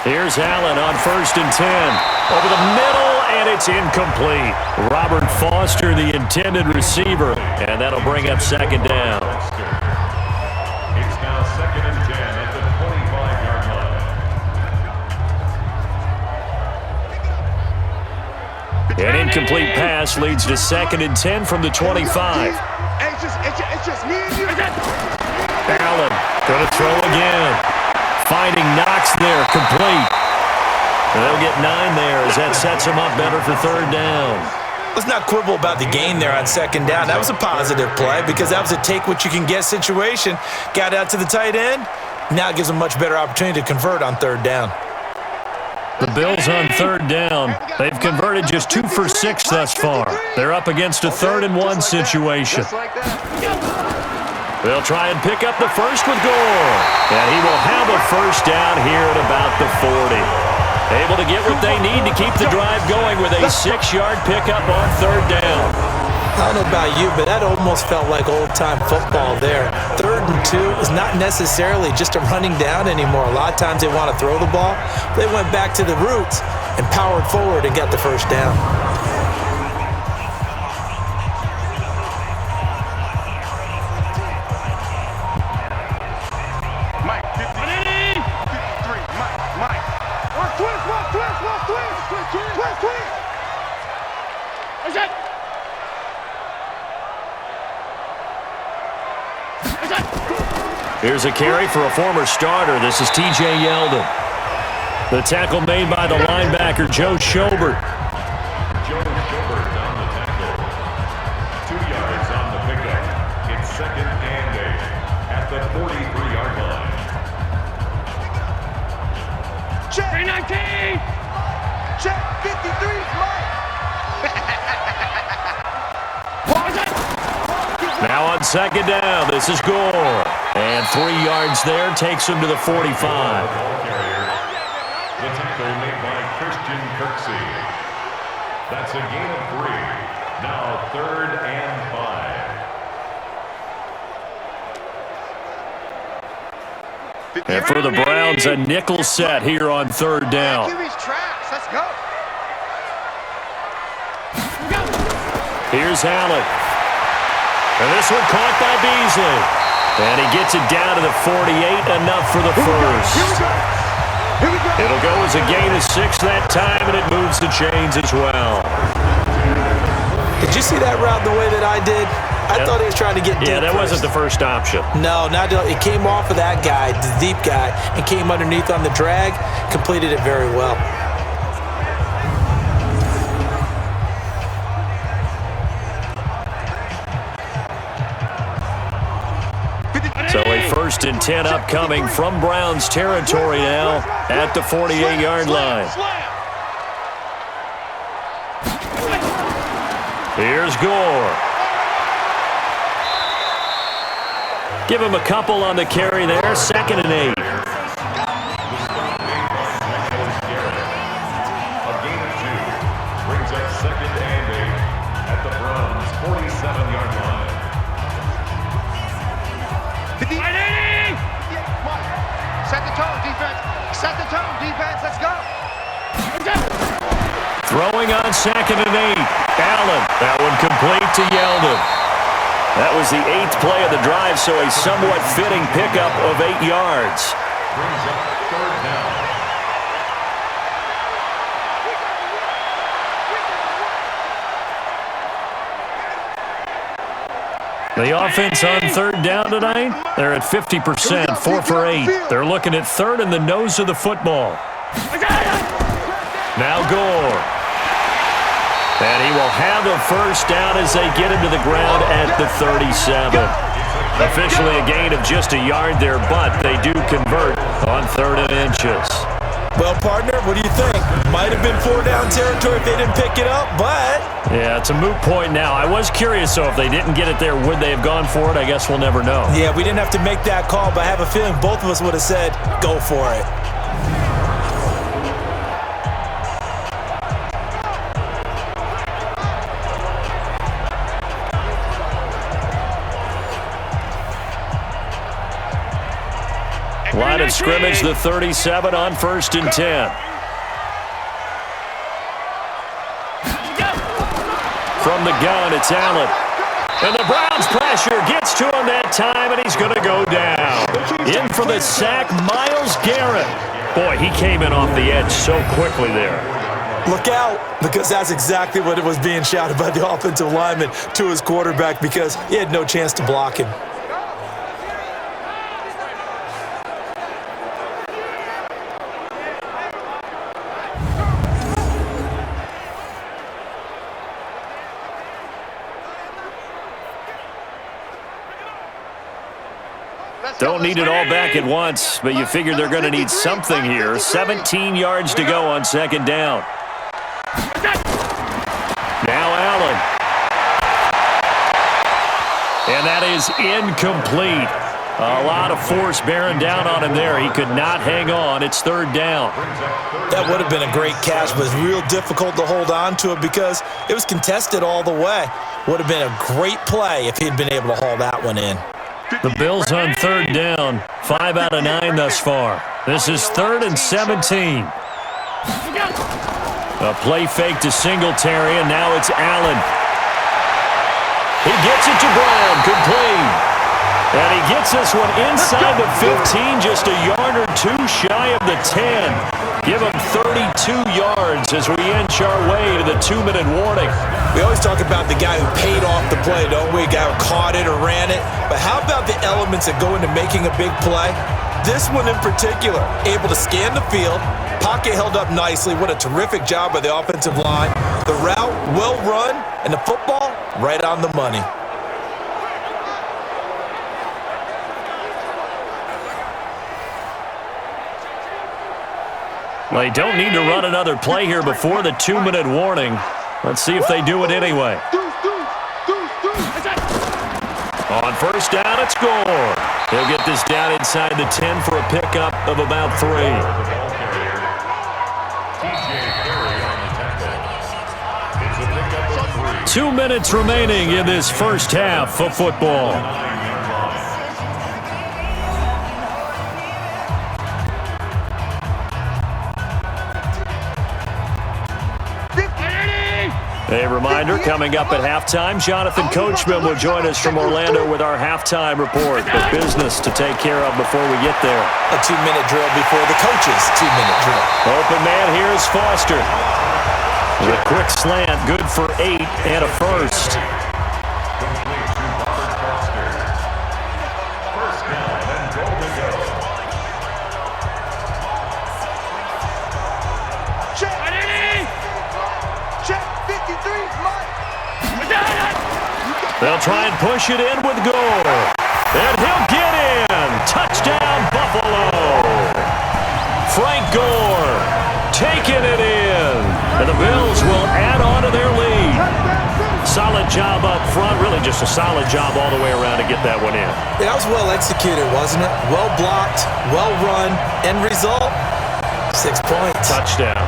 Here's Allen on 1st and 10. Over the middle, and it's incomplete. Robert Foster, the intended receiver, and that'll bring up 2nd down. It's now 2nd and 10 at the 25-yard line. An incomplete pass leads to 2nd and 10 from the 25. It's just me and you. Allen going to throw again. Finding Knox there, complete. And they'll get 9 there as that sets them up better for 3rd down. Let's not quibble about the gain there on 2nd down. That was a positive play because that was a take-what-you-can-get situation. Got out to the tight end. Now it gives them a much better opportunity to convert on 3rd down. The Bills on 3rd down. They've converted just 2 for 6 thus far. They're up against a 3rd and 1 situation. They'll try and pick up the first with Gore. And he will have a first down here at about the 40. Able to get what they need to keep the drive going with a 6-yard pickup on 3rd down. I don't know about you, but that almost felt like old-time football there. 3rd and 2 is not necessarily just a running down anymore. A lot of times they want to throw the ball. They went back to the roots and powered forward and got the first down. Here's a carry for a former starter. This is T.J. Yeldon. The tackle made by the linebacker, Joe Schobert. Joe Schobert on the tackle. 2 yards on the pickup. It's 2nd and 8 at the 43-yard line. Check 19. Check 53. Mike. Now on 2nd down, this is Gore. And 3 yards there takes him to the 45. The tackle made by Christian Kirksey. That's a gain of 3. Now 3rd and 5. And for the Browns, a nickel set here on 3rd down. Let's go. Here's Allen. And this one caught by Beasley. And he gets it down to the 48, enough for the first. It'll go as a gain of 6 that time, and it moves the chains as well. Did you see that route the way that I did? I thought he was trying to get deep. Yeah, that wasn't the first option. No, it came off of that guy, the deep guy, and came underneath on the drag, completed it very well. So a 1st and 10 upcoming from Browns territory now at the 48-yard line. Here's Gore. Give him a couple on the carry there. 2nd and 8. A gain of 2 brings up 2nd and 8 at the Browns' 47-yard line. Set the tone, defense. Set the tone, defense. Let's go. Throwing on 2nd and 8. Allen, that one complete to Yeldon. That was the 8th play of the drive, so a somewhat fitting pickup of 8 yards. Brings up third down. The offense on third down tonight, they're at 50%, 4 for 8. They're looking at third in the nose of the football. Now Gore. And he will have the first down as they get him to the ground at the 37. Officially a gain of just a yard there, but they do convert on 3rd and inches. Well, partner, what do you think? Might have been 4-down territory if they didn't pick it up, but... Yeah, it's a moot point now. I was curious, so if they didn't get it there, would they have gone for it? I guess we'll never know. Yeah, we didn't have to make that call, but I have a feeling both of us would have said, go for it. Line of scrimmage, the 37 on 1st and 10. From the gun, it's Allen. And the Browns pressure gets to him that time, and he's going to go down. In for the sack, Myles Garrett. Boy, he came in off the edge so quickly there. Look out, because that's exactly what it was being shouted by the offensive lineman to his quarterback, because he had no chance to block him. Don't need it all back at once, but you figure they're going to need something here. 17 yards to go on 2nd down. Now Allen. And that is incomplete. A lot of force bearing down on him there. He could not hang on. It's 3rd down. That would have been a great catch, but it's real difficult to hold on to it because it was contested all the way. Would have been a great play if he'd been able to haul that one in. The Bills on 3rd down. 5 out of 9 thus far. This is 3rd and 17. A play fake to Singletary, and now it's Allen. He gets it to Brown, complete. And he gets this one inside the 15, just a yard or two shy of the 10. Give him 32 yards as we inch our way to the 2-minute warning. We always talk about the guy who paid off the play, don't we? A guy who caught it or ran it. But how about the elements that go into making a big play? This one in particular, able to scan the field, pocket held up nicely. What a terrific job by the offensive line. The route, well run, and the football, right on the money. Well, they don't need to run another play here before the 2-minute warning. Let's see if they do it anyway. On 1st down, it's Gore. He'll get this down inside the 10 for a pickup of about 3. 2 minutes remaining in this first half of football. A reminder, coming up at halftime, Jonathan Coachman will join us from Orlando with our halftime report. But business to take care of before we get there. A 2-minute drill before the coach's 2-minute drill. Open man, here's Foster. With a quick slant, good for 8 and a first. They'll try and push it in with Gore. And he'll get in. Touchdown, Buffalo. Frank Gore taking it in. And the Bills will add on to their lead. Solid job up front. Really just a solid job all the way around to get that one in. That was well executed, wasn't it? Well blocked, well run. End result, 6 points. Touchdown.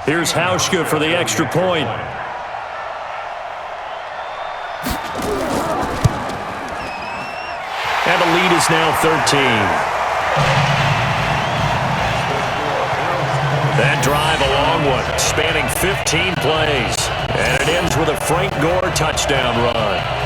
Here's Hauschka for the extra point. And the lead is now 13. That drive a long one, spanning 15 plays. And it ends with a Frank Gore touchdown run.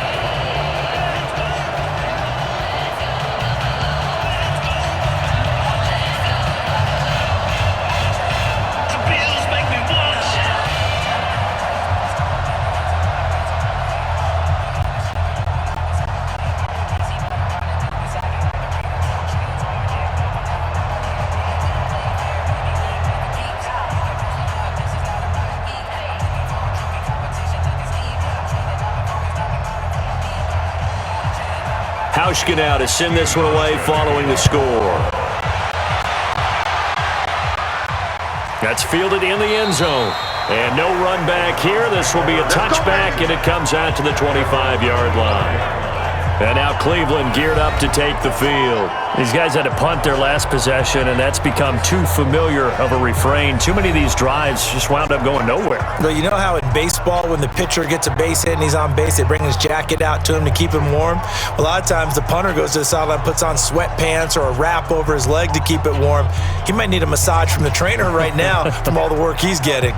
Hauschka now to send this one away following the score. That's fielded in the end zone. And no run back here. This will be a touchback, and it comes out to the 25-yard line. And now Cleveland geared up to take the field. These guys had to punt their last possession, and that's become too familiar of a refrain. Too many of these drives just wound up going nowhere. Well, you know how in baseball, when the pitcher gets a base hit and he's on base, they bring his jacket out to him to keep him warm? Well, a lot of times the punter goes to the sideline, puts on sweatpants or a wrap over his leg to keep it warm. He might need a massage from the trainer right now from all the work he's getting.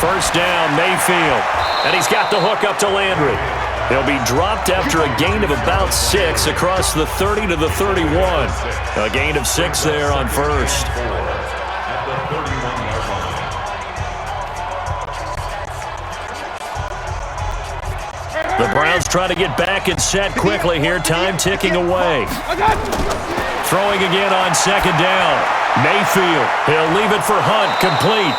First down, Mayfield. And he's got the hook up to Landry. He'll be dropped after a gain of about 6 across the 30 to the 31. A gain of 6 there on first. The Browns try to get back and set quickly here. Time ticking away. Throwing again on second down. Mayfield. He'll leave it for Hunt. Complete.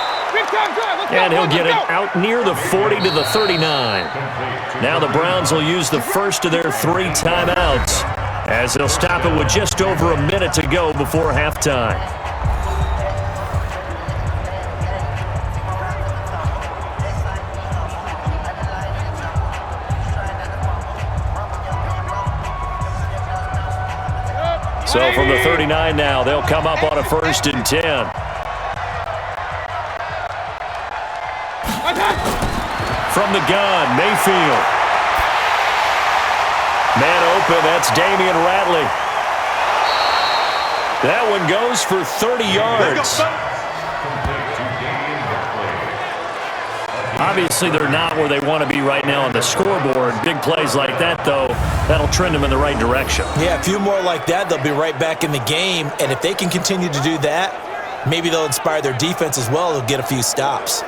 And he'll get it out near the 40 to the 39. Now the Browns will use the first of their 3 timeouts as they'll stop it with just over a minute to go before halftime. So from the 39 now, they'll come up on a 1st and 10. From the gun, Mayfield. Man open, that's Damian Ratley. That one goes for 30 yards. Obviously, they're not where they want to be right now on the scoreboard. Big plays like that, though, that'll trend them in the right direction. Yeah, a few more like that, they'll be right back in the game. And if they can continue to do that, maybe they'll inspire their defense as well. They'll get a few stops.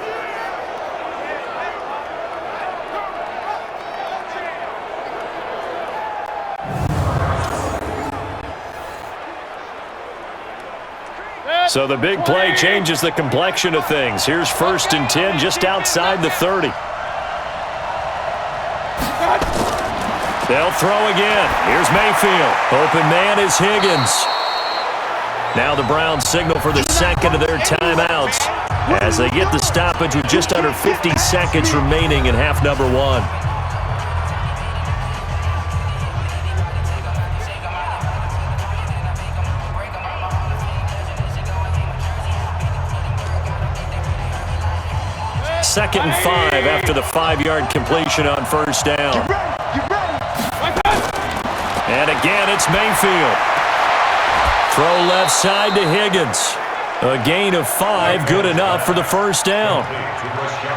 So the big play changes the complexion of things. Here's 1st and 10 just outside the 30. They'll throw again. Here's Mayfield. Open man is Higgins. Now the Browns signal for the second of their timeouts as they get the stoppage with just under 50 seconds remaining in half number 1. Second and 5 after the 5-yard completion on 1st down. And again, it's Mayfield. Throw left side to Higgins. A gain of 5, good enough for the 1st down.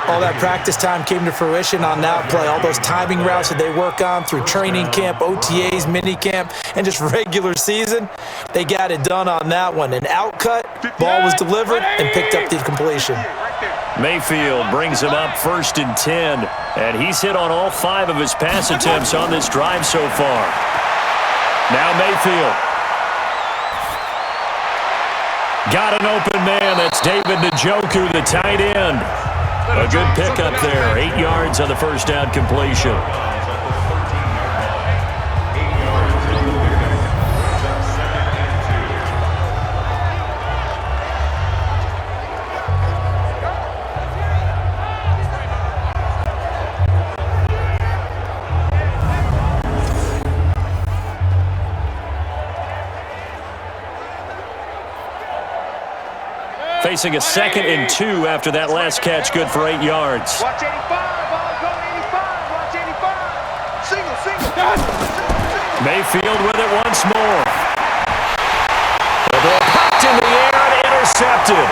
All that practice time came to fruition on that play. All those timing routes that they work on through training camp, OTAs, mini camp, and just regular season, they got it done on that one. An out cut, ball was delivered, and picked up the completion. Mayfield brings him up 1st and 10, and he's hit on all 5 of his pass attempts on this drive so far. Now Mayfield. Got an open man. That's David Njoku, the tight end. A good pickup there. 8 yards on the 1st down completion. facing a 2nd and 2 after that last catch, good for 8 yards. Watch 85, ball go 85, watch 85. Single. Mayfield with it once more. The ball popped in the air and intercepted.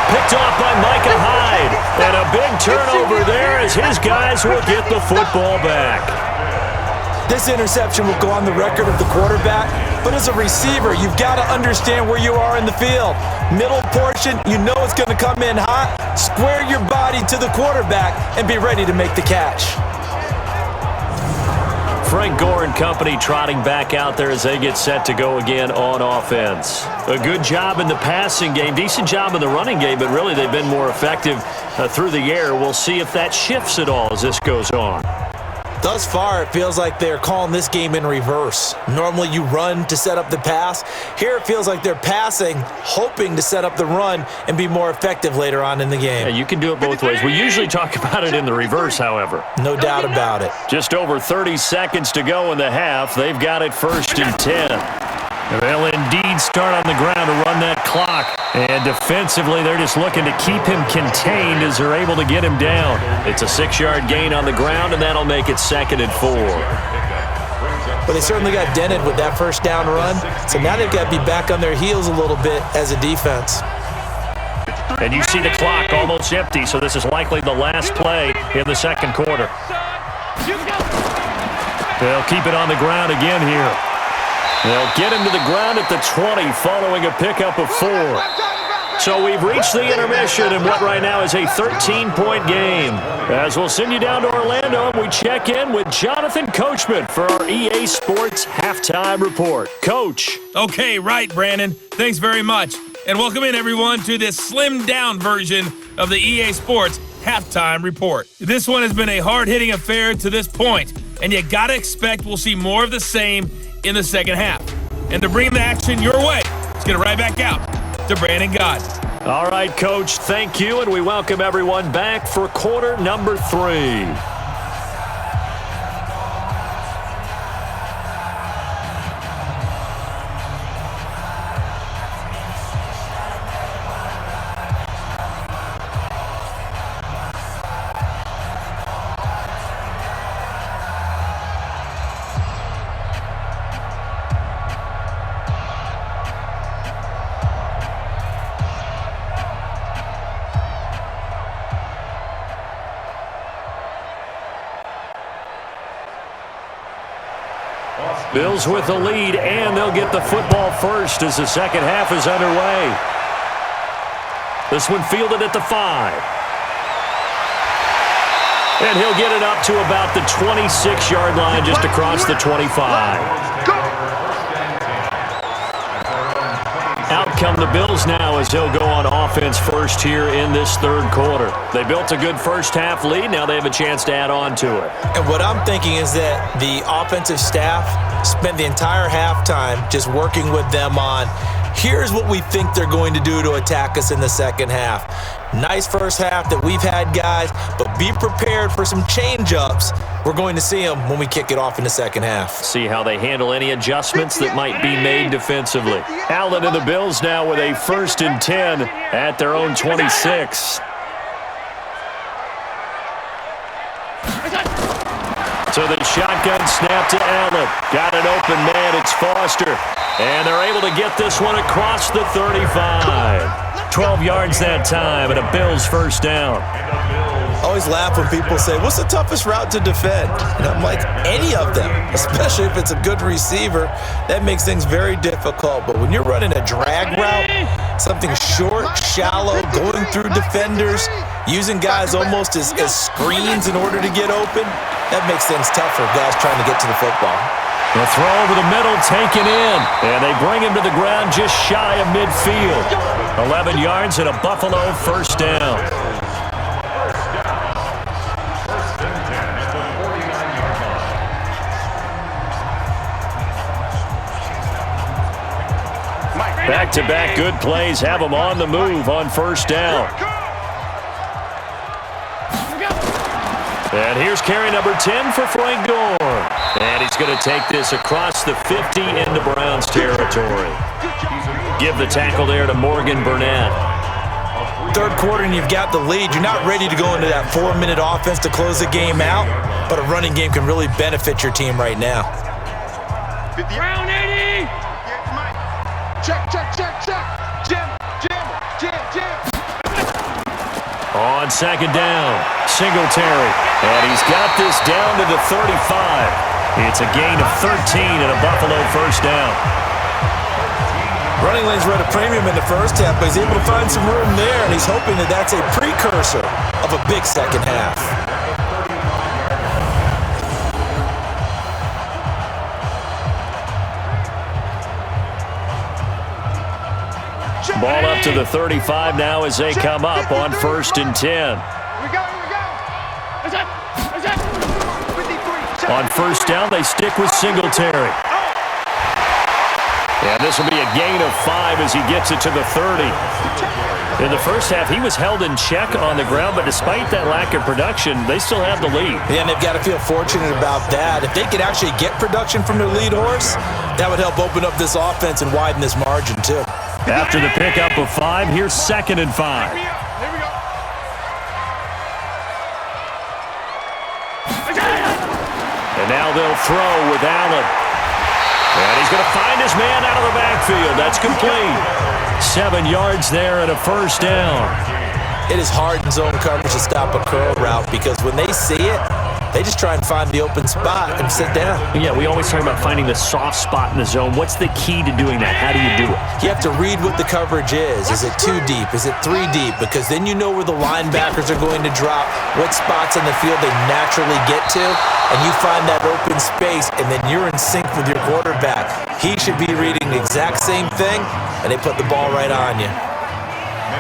Picked off by Micah Hyde. And a big turnover there as his guys will get the football back. This interception will go on the record of the quarterback, but as a receiver, you've got to understand where you are in the field. Middle portion, you know it's going to come in hot. Square your body to the quarterback and be ready to make the catch. Frank Gore and company trotting back out there as they get set to go again on offense. A good job in the passing game, decent job in the running game, but really they've been more effective through the air. We'll see if that shifts at all as this goes on. Thus far, it feels like they're calling this game in reverse. Normally, you run to set up the pass. Here, it feels like they're passing, hoping to set up the run and be more effective later on in the game. Yeah, you can do it both ways. We usually talk about it in the reverse, however. No doubt about it. Just over 30 seconds to go in the half. They've got it 1st and 10. They'll indeed start on the ground to run that clock. And defensively, they're just looking to keep him contained as they're able to get him down. It's a 6-yard gain on the ground, and that'll make it 2nd and 4. But they certainly got dented with that first down run. So now they've got to be back on their heels a little bit as a defense. And you see the clock almost empty, so this is likely the last play in the 2nd quarter. They'll keep it on the ground again here. They'll get him to the ground at the 20 following a pickup of 4. So we've reached the intermission in what right now is a 13-point game. As we'll send you down to Orlando, and we check in with Jonathan Coachman for our EA Sports Halftime Report. Coach. Okay, right, Brandon. Thanks very much. And welcome in, everyone, to this slimmed-down version of the EA Sports Halftime Report. This one has been a hard-hitting affair to this point, and you got to expect we'll see more of the same in the second half. And to bring the action your way, let's get it right back out to Brandon God. All right, Coach, thank you, and we welcome everyone back for quarter number 3. Bills with the lead, and they'll get the football first as the second half is underway. This one fielded at the 5. And he'll get it up to about the 26-yard line just across the 25. Out come the Bills now as they'll go on offense first here in this 3rd quarter. They built a good first half lead. Now they have a chance to add on to it. And what I'm thinking is that the offensive staff spent the entire halftime just working with them on, here's what we think they're going to do to attack us in the second half. Nice first half that we've had, guys, but be prepared for some change-ups. We're going to see them when we kick it off in the second half. See how they handle any adjustments that might be made defensively. Allen and the Bills now with a 1st and 10 at their own 26. So the shotgun snap to Allen. Got an open man. It's Foster. And they're able to get this one across the 35. 12 yards that time and a Bills first down. I always laugh when people say, what's the toughest route to defend? And I'm like, any of them, especially if it's a good receiver. That makes things very difficult. But when you're running a drag route, something short, shallow, going through defenders, using guys almost as screens in order to get open, that makes things tough for guys trying to get to the football. The throw over the middle taken in, and they bring him to the ground just shy of midfield. 11 yards and a Buffalo first down. Back-to-back good plays have them on the move on first down. And here's carry number 10 for Frank Gore. And he's going to take this across the 50 into Browns territory. Give the tackle there to Morgan Burnett. third quarter and you've got the lead, you're not ready to go into that 4-minute offense to close the game out, but a running game can really benefit your team right now. Round 80! Check. Jim. On second down, Singletary. And he's got this down to the 35. It's a gain of 13 and a Buffalo first down. Running lanes were at a premium in the first half, but he's able to find some room there, and he's hoping that that's a precursor of a big second half. Ball up to the 35 now as they come up on 1st and 10. Here we go. Is that? 53. On first down, they stick with Singletary. And this will be a gain of 5 as he gets it to the 30. In the first half, he was held in check on the ground, but despite that lack of production, they still have the lead. Yeah, and they've got to feel fortunate about that. If they could actually get production from their lead horse, that would help open up this offense and widen this margin too. After the pickup of 5, here's 2nd and 5. Here we go. And now they'll throw with Allen. And he's going to find his man out of the backfield. That's complete. 7 yards there and a first down. It is hard in zone coverage to stop a curl route because when they see it, they just try and find the open spot and sit down. Yeah, we always talk about finding the soft spot in the zone. What's the key to doing that? How do you do it? You have to read what the coverage is. Is it 2 deep? Is it 3 deep? Because then you know where the linebackers are going to drop, what spots on the field they naturally get to, and you find that open space, and then you're in sync with your quarterback. He should be reading the exact same thing, and they put the ball right on you.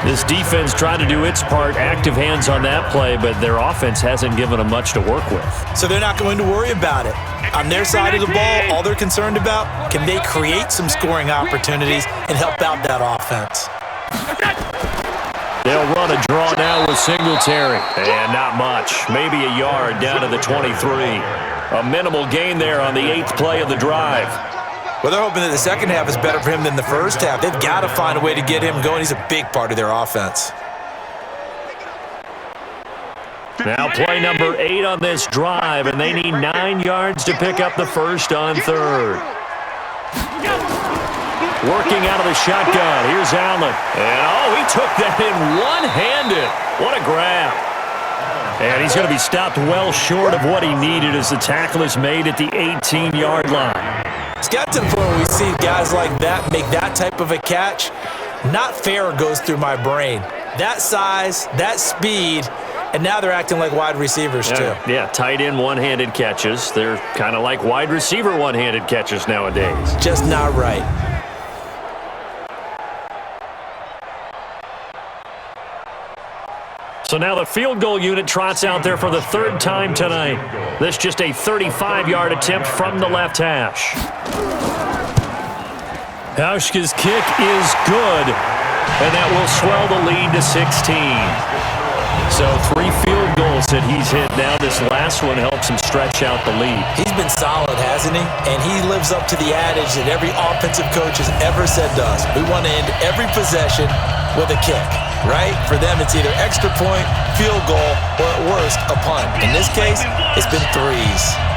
This defense tried to do its part, active hands on that play, but their offense hasn't given them much to work with. So they're not going to worry about it. On their side of the ball, all they're concerned about, can they create some scoring opportunities and help out that offense? They'll run a draw now with Singletary. And not much. Maybe a yard down to the 23. A minimal gain there on the 8th play of the drive. Well, they're hoping that the second half is better for him than the first half. They've got to find a way to get him going. He's a big part of their offense. Now play number 8 on this drive, and they need 9 yards to pick up the first on 3rd. Working out of the shotgun. Here's Allen. And, he took that in one-handed. What a grab. And he's going to be stopped well short of what he needed as the tackle is made at the 18-yard line. It's got to the point where we see guys like that make that type of a catch. Not fair goes through my brain. That size, that speed, and now they're acting like wide receivers too. Yeah, tight end one-handed catches. They're kind of like wide receiver one-handed catches nowadays. Just not right. So now the field goal unit trots out there for the 3rd time tonight. This just a 35-yard attempt from the left hash. Hauschka's kick is good, and that will swell the lead to 16. So 3 field goals that he's hit now. This last one helps him stretch out the lead. He's been solid, hasn't he? And he lives up to the adage that every offensive coach has ever said to us. We want to end every possession with a kick, right? For them, it's either extra point, field goal, or at worst, a punt. In this case, it's been 3s.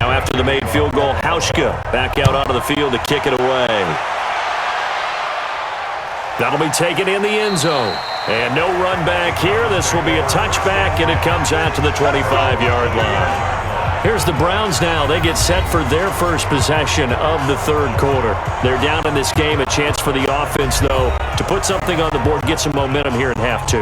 Now after the made field goal, Hauschka back out onto the field to kick it away. That'll be taken in the end zone. And no run back here. This will be a touchback, and it comes out to the 25-yard line. Here's the Browns now. They get set for their first possession of the 3rd quarter. They're down in this game. A chance for the offense, though, to put something on the board, get some momentum here in half 2.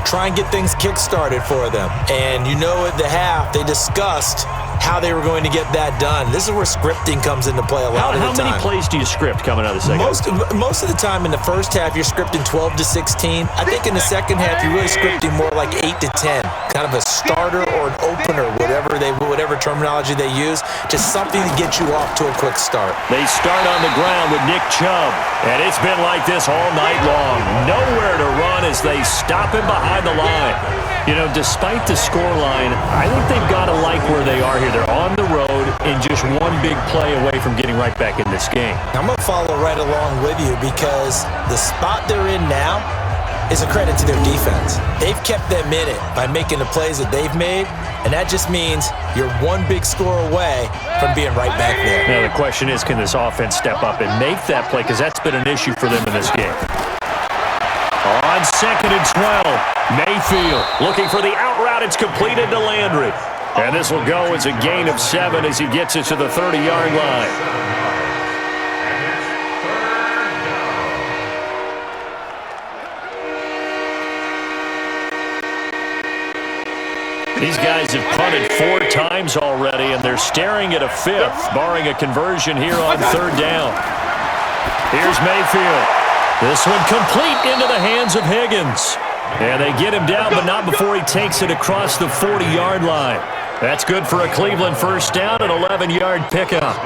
Try and get things kick-started for them. And you know at the half, they discussed how they were going to get that done. This is where scripting comes into play a lot of the time. How many plays do you script coming out of the second half? Most of the time in the first half, you're scripting 12 to 16. I think in the second half, you're really scripting more like 8 to 10. Kind of a starter or an opener, whatever whatever terminology they use. Just something to get you off to a quick start. They start on the ground with Nick Chubb, and it's been like this all night long. Nowhere to run as they stop him behind the line. You know, despite the scoreline, I think they've got to like where they are here. They're on the road and just one big play away from getting right back in this game. I'm going to follow right along with you because the spot they're in now is a credit to their defense. They've kept them in it by making the plays that they've made, and that just means you're one big score away from being right back there. Now the question is, can this offense step up and make that play? Because that's been an issue for them in this game. On 2nd and 12, Mayfield looking for the out route. It's completed to Landry. And this will go as a gain of 7 as he gets it to the 30-yard line. These guys have punted 4 times already, and they're staring at a 5th, barring a conversion here on 3rd down. Here's Mayfield. This one complete into the hands of Higgins. And they get him down, but not before he takes it across the 40-yard line. That's good for a Cleveland first down, an 11-yard pickup.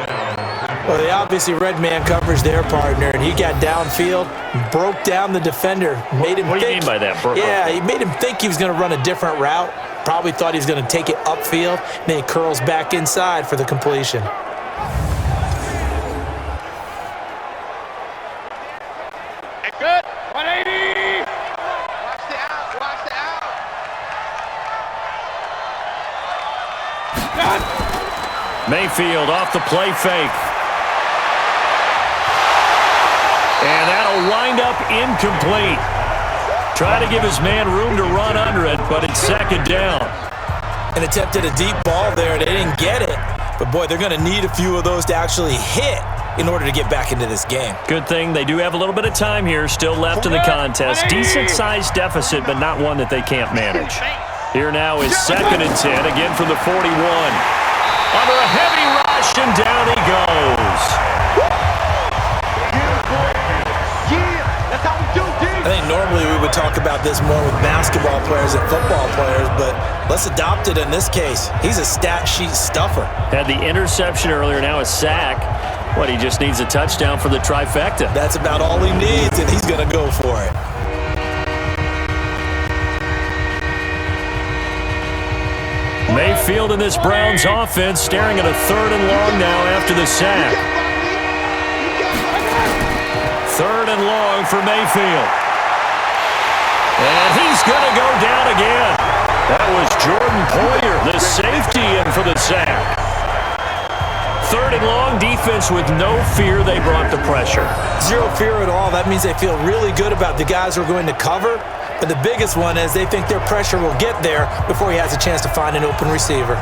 Well, they obviously read man coverage their partner, and he got downfield, broke down the defender, made him What do you mean by that, Burko? Yeah, he made him think he was going to run a different route. Probably thought he was going to take it upfield, and then he curls back inside for the completion. Good. 180. Watch the out. Watch the out. Mayfield off the play fake. And that'll wind up incomplete. Try to give his man room to run under it, but it's 2nd down. And attempted a deep ball there. They didn't get it. But, boy, they're going to need a few of those to actually hit in order to get back into this game. Good thing they do have a little bit of time here still left in the contest. Decent-sized deficit, but not one that they can't manage. Here now is 2nd and 10, again from the 41. Under a heavy rush, and down he goes. I think normally we would talk about this more with basketball players and football players, but let's adopt it in this case. He's a stat sheet stuffer. Had the interception earlier, now a sack. What, he just needs a touchdown for the trifecta. That's about all he needs, and he's going to go for it. Mayfield in this Browns offense staring at a 3rd and long now after the sack. 3rd and long for Mayfield. And he's going to go down again. That was Jordan Poyer, the safety, in for the sack. 3rd and long, defense with no fear. They brought the pressure. Zero fear at all. That means they feel really good about the guys who are going to cover. But the biggest one is they think their pressure will get there before he has a chance to find an open receiver.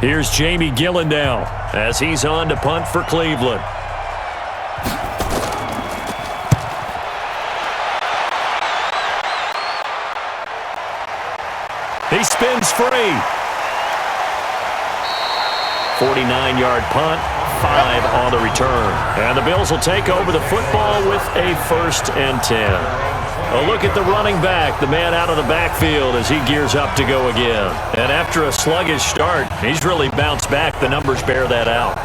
Here's Jamie Gillen now as he's on to punt for Cleveland. He spins free. 49-yard punt, 5 on the return. And the Bills will take over the football with a 1st and 10. A look at the running back, the man out of the backfield as he gears up to go again. And after a sluggish start, he's really bounced back. The numbers bear that out.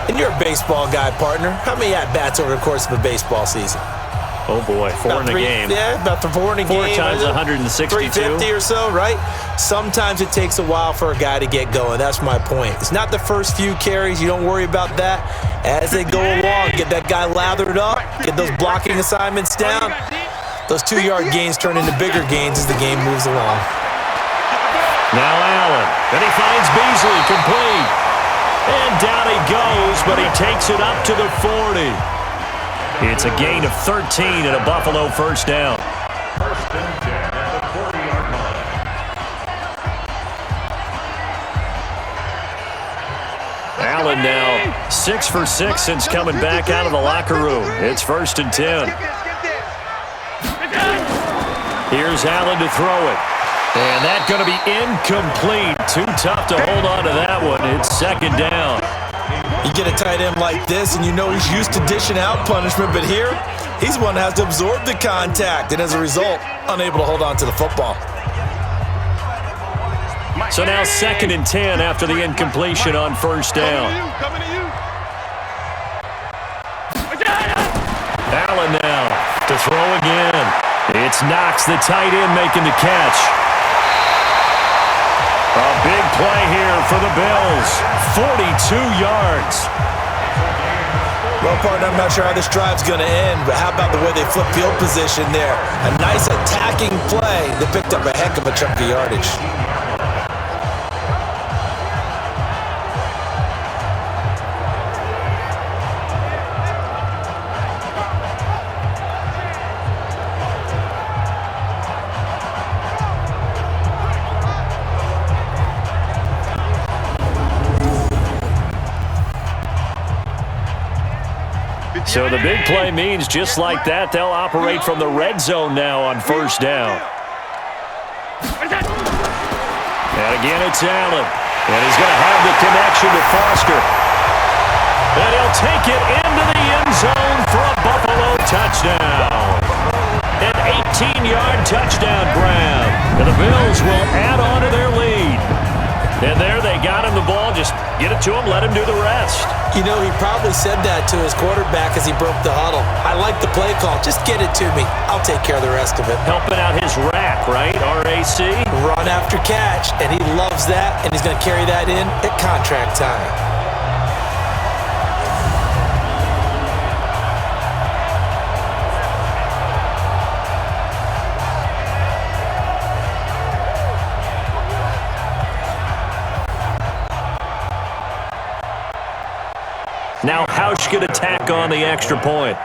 And you're a baseball guy, partner. How many at-bats over the course of a baseball season? Oh, boy, 4 in a game. Yeah, about 4 in a game. 4 times 162. 350 or so, right? Sometimes it takes a while for a guy to get going. That's my point. It's not the first few carries. You don't worry about that. As they go along, get that guy lathered up, get those blocking assignments down. Those 2-yard gains turn into bigger gains as the game moves along. Now Allen, and he finds Beasley complete. And down he goes, but he takes it up to the 40. It's a gain of 13 and a Buffalo first down. 1st and 10 at the 40-yard line. Allen now 6 for 6 since coming back out of the locker room. It's 1st and 10. Here's Allen to throw it. And that's going to be incomplete. Too tough to hold on to that one. It's second down. You get a tight end like this, and you know he's used to dishing out punishment, but here, he's one that has to absorb the contact, and as a result, unable to hold on to the football. So now 2nd and 10 after the incompletion on first down. Coming to you. Allen now to throw again. It's Knox, the tight end, making the catch. A big play here for the Bills. 42 yards. Well, partner, I'm not sure how this drive's going to end, but how about the way they flip field position there? A nice attacking play that picked up a heck of a chunk of yardage. So the big play means just like that, they'll operate from the red zone now on first down. And again, it's Allen. And he's going to have the connection to Foster. And he'll take it into the end zone for a Buffalo touchdown. An 18-yard touchdown grab. And the Bills will add on to their lead. And there they got him the ball. Just get it to him, let him do the rest. You know, he probably said that to his quarterback as he broke the huddle. I like the play call. Just get it to me. I'll take care of the rest of it. Helping out his rack, right? RAC? Run after catch, and he loves that, and he's going to carry that in at contract time. Now Hausch going to tack on the extra point.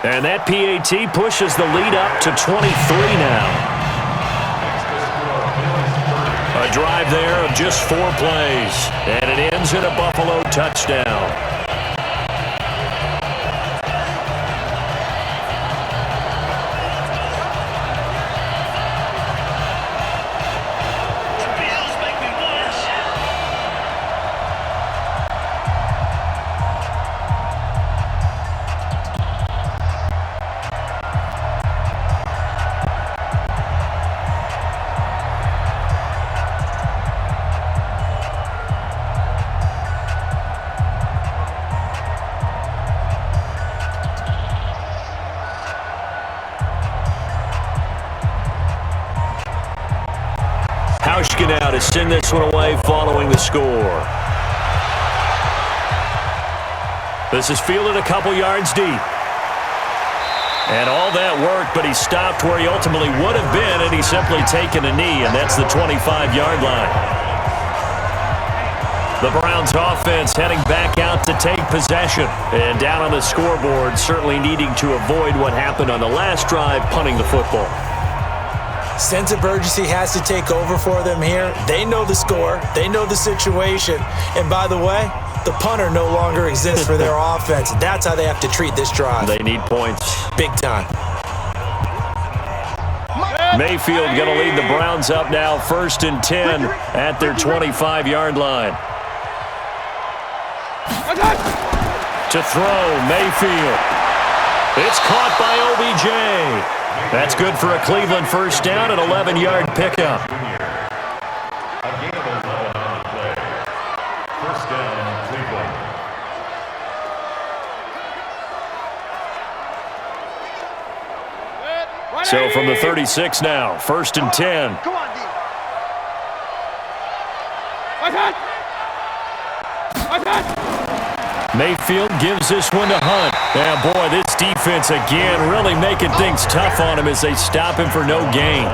And that PAT pushes the lead up to 23 now. A drive there of just 4 plays. And it ends in a Buffalo touchdown. Now to send this one away following the score. This is fielded a couple yards deep. And all that work, but he stopped where he ultimately would have been, and he's simply taken a knee, and that's the 25-yard line. The Browns offense heading back out to take possession. And down on the scoreboard, certainly needing to avoid what happened on the last drive, punting the football. Sense of urgency has to take over for them here. They know the score. They know the situation. And by the way, the punter no longer exists for their offense. That's how they have to treat this drive. They need points. Big time. Mayfield going to lead the Browns up now, 1st and 10 at their 25-yard line. To throw, Mayfield. It's caught by OBJ. That's good for a Cleveland first down, an 11-yard pickup. A gain of 11 on the play. First down, Cleveland. So from the 36 now, 1st and 10. Come on, D. Mayfield gives this one to Hunt. Yeah, boy, this defense again really making things tough on him as they stop him for no gain.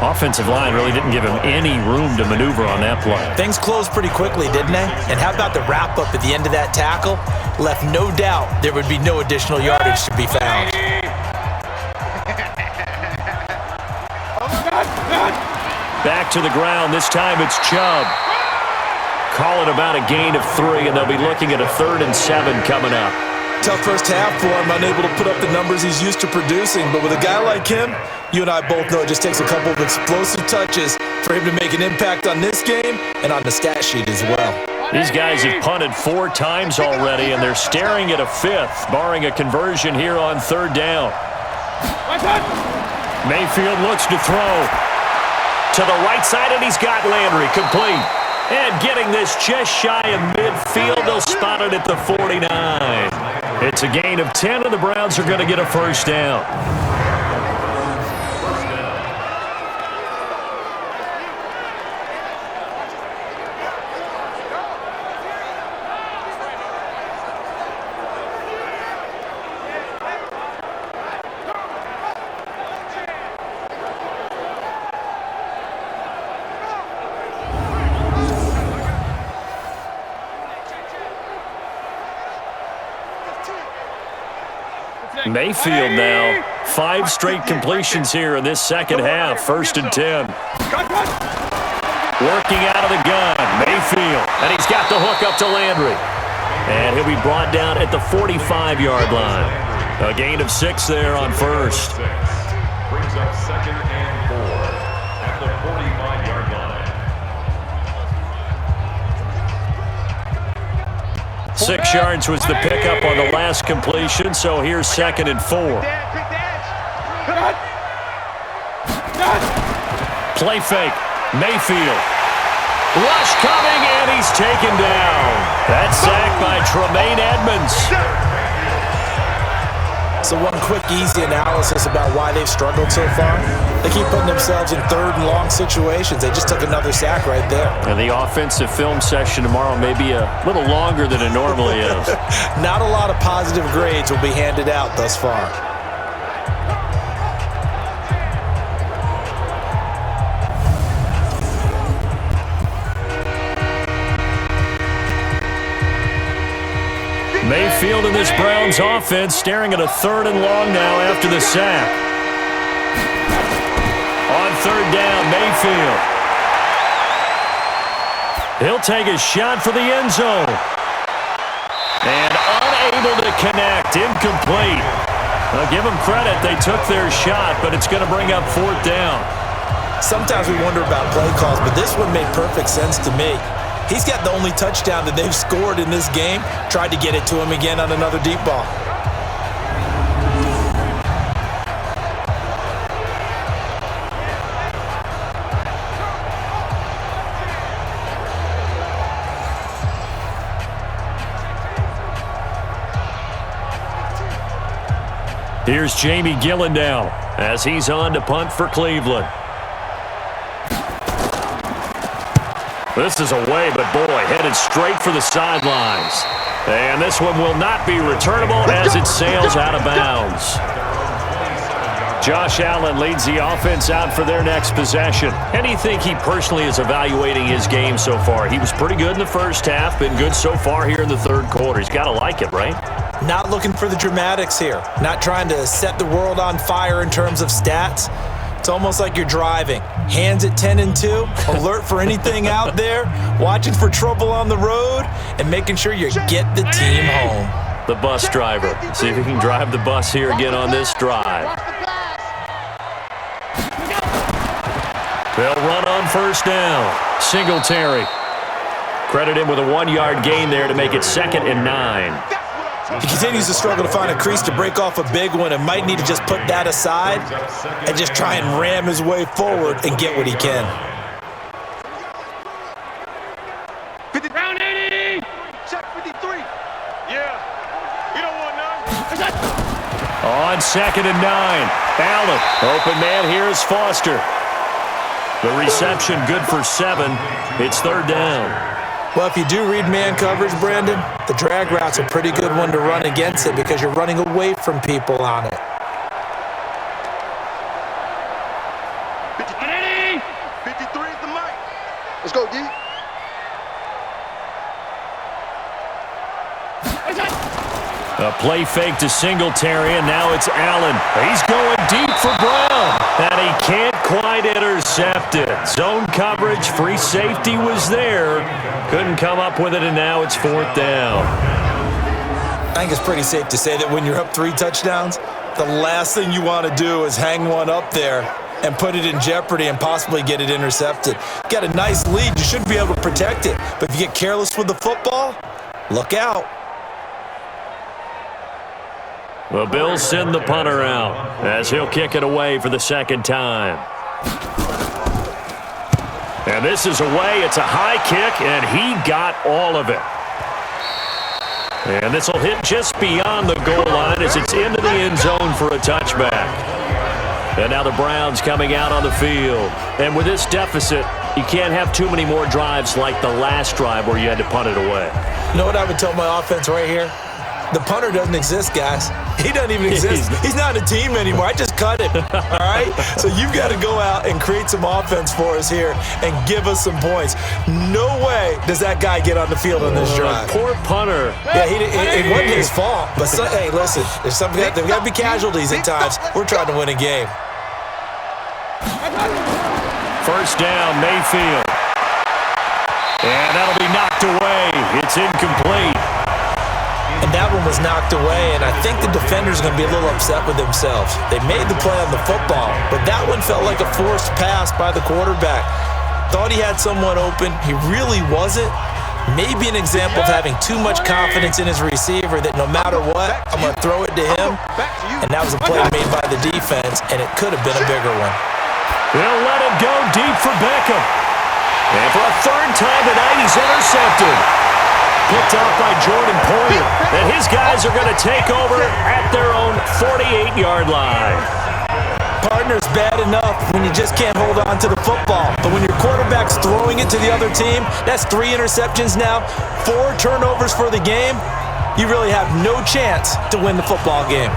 Offensive line really didn't give him any room to maneuver on that play. Things closed pretty quickly, didn't they? And how about the wrap-up at the end of that tackle? Left no doubt there would be no additional yardage to be found. Back to the ground. This time it's Chubb. Call it about a gain of 3, and they'll be looking at a 3rd and 7 coming up. Tough first half for him, unable to put up the numbers he's used to producing. But with a guy like him, you and I both know it just takes a couple of explosive touches for him to make an impact on this game and on the stat sheet as well. These guys have punted 4 times already, and they're staring at a 5th, barring a conversion here on 3rd down. Mayfield looks to throw to the right side, and he's got Landry complete. And getting this just shy of midfield, they'll spot it at the 49. It's a gain of 10, and the Browns are going to get a first down. Mayfield now, 5 straight completions here in this second half. 1st and 10. Working out of the gun, Mayfield. And he's got the hook up to Landry. And he'll be brought down at the 45-yard line. A gain of 6 there on 1st. Brings up 2nd and 4 at the 45-yard line. 6 yards was the pickup on the last completion, so here's 2nd and 4. Play fake, Mayfield. Rush coming, and he's taken down. That's sacked by Tremaine Edmonds. So one quick, easy analysis about why they've struggled so far. They keep putting themselves in 3rd and long situations. They just took another sack right there. And the offensive film session tomorrow may be a little longer than it normally is. Not a lot of positive grades will be handed out thus far. Mayfield in this Browns offense staring at a 3rd and long now after the sack. On 3rd down, Mayfield. He'll take a shot for the end zone. And unable to connect, incomplete. I'll give them credit, they took their shot, but it's going to bring up 4th down. Sometimes we wonder about play calls, but this one made perfect sense to me. He's got the only touchdown that they've scored in this game. Tried to get it to him again on another deep ball. Here's Jamie Gillen now as he's on to punt for Cleveland. This is away, but boy, headed straight for the sidelines. And this one will not be returnable as it sails out of bounds. Josh Allen leads the offense out for their next possession. How do you think he personally is evaluating his game so far? He was pretty good in the first half, been good so far here in the 3rd quarter. He's got to like it, right? Not looking for the dramatics here. Not trying to set the world on fire in terms of stats. It's almost like you're driving. Hands at 10 and 2, alert for anything out there, watching for trouble on the road, and making sure you get the team home. The bus driver. See if he can drive the bus here again on this drive. They'll run on 1st down. Singletary. Credit him with a 1-yard gain there to make it 2nd and 9. He continues to struggle to find a crease to break off a big one and might need to just put that aside and just try and ram his way forward and get what he can. Round 80! Check 53. Yeah. You don't want none. On 2nd and 9. Allen. Open man here is Foster. The reception good for 7. It's 3rd down. Well, if you do read man coverage, Brandon, the drag route's a pretty good one to run against it because you're running away from people on it. 53 is the mic. Let's go, D. A play fake to Singletary, and now it's Allen. He's going deep for Brown, and he can't quite intercept it. Zone coverage, free safety was there. Couldn't come up with it, and now it's 4th down. I think it's pretty safe to say that when you're up 3 touchdowns, the last thing you want to do is hang one up there and put it in jeopardy and possibly get it intercepted. You got a nice lead. You should be able to protect it. But if you get careless with the football, look out. The Bills send the punter out as he'll kick it away for the second time. And this is away. It's a high kick, and he got all of it. And this will hit just beyond the goal line as it's into the end zone for a touchback. And now the Browns coming out on the field. And with this deficit, you can't have too many more drives like the last drive where you had to punt it away. You know what I would tell my offense right here? The punter doesn't exist, guys. He doesn't even exist. He's not a team anymore. I just cut him, all right? So you've got to go out and create some offense for us here and give us some points. No way does that guy get on the field on this drive. Poor punter. Yeah, it wasn't his fault. But, hey, listen, there's got to be casualties at times. We're trying to win a game. First down, Mayfield. And that'll be knocked away. It's incomplete. And that one was knocked away, and I think the defender's going to be a little upset with themselves. They made the play on the football, but that one felt like a forced pass by the quarterback. Thought he had someone open. He really wasn't. Maybe an example of having too much confidence in his receiver that no matter what, I'm going to throw it to him. And that was a play made by the defense, and it could have been a bigger one. They'll let it go deep for Beckham. And for a third time tonight, he's intercepted. Picked off by Jordan Poyer. And his guys are going to take over at their own 48-yard line. Partner's bad enough when you just can't hold on to the football. But when your quarterback's throwing it to the other team, that's 3 interceptions now, 4 turnovers for the game. You really have no chance to win the football game.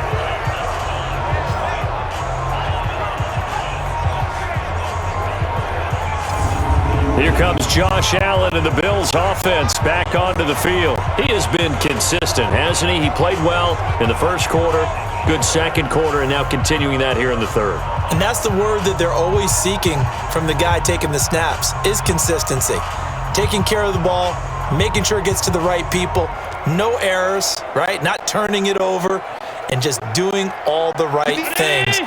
Here comes Josh Allen and the Bills offense back onto the field. He has been consistent, hasn't he? He played well in the first quarter, good second quarter, and now continuing that here in the third. And that's the word that they're always seeking from the guy taking the snaps, is consistency. Taking care of the ball, making sure it gets to the right people, no errors, right? Not turning it over, and just doing all the right things.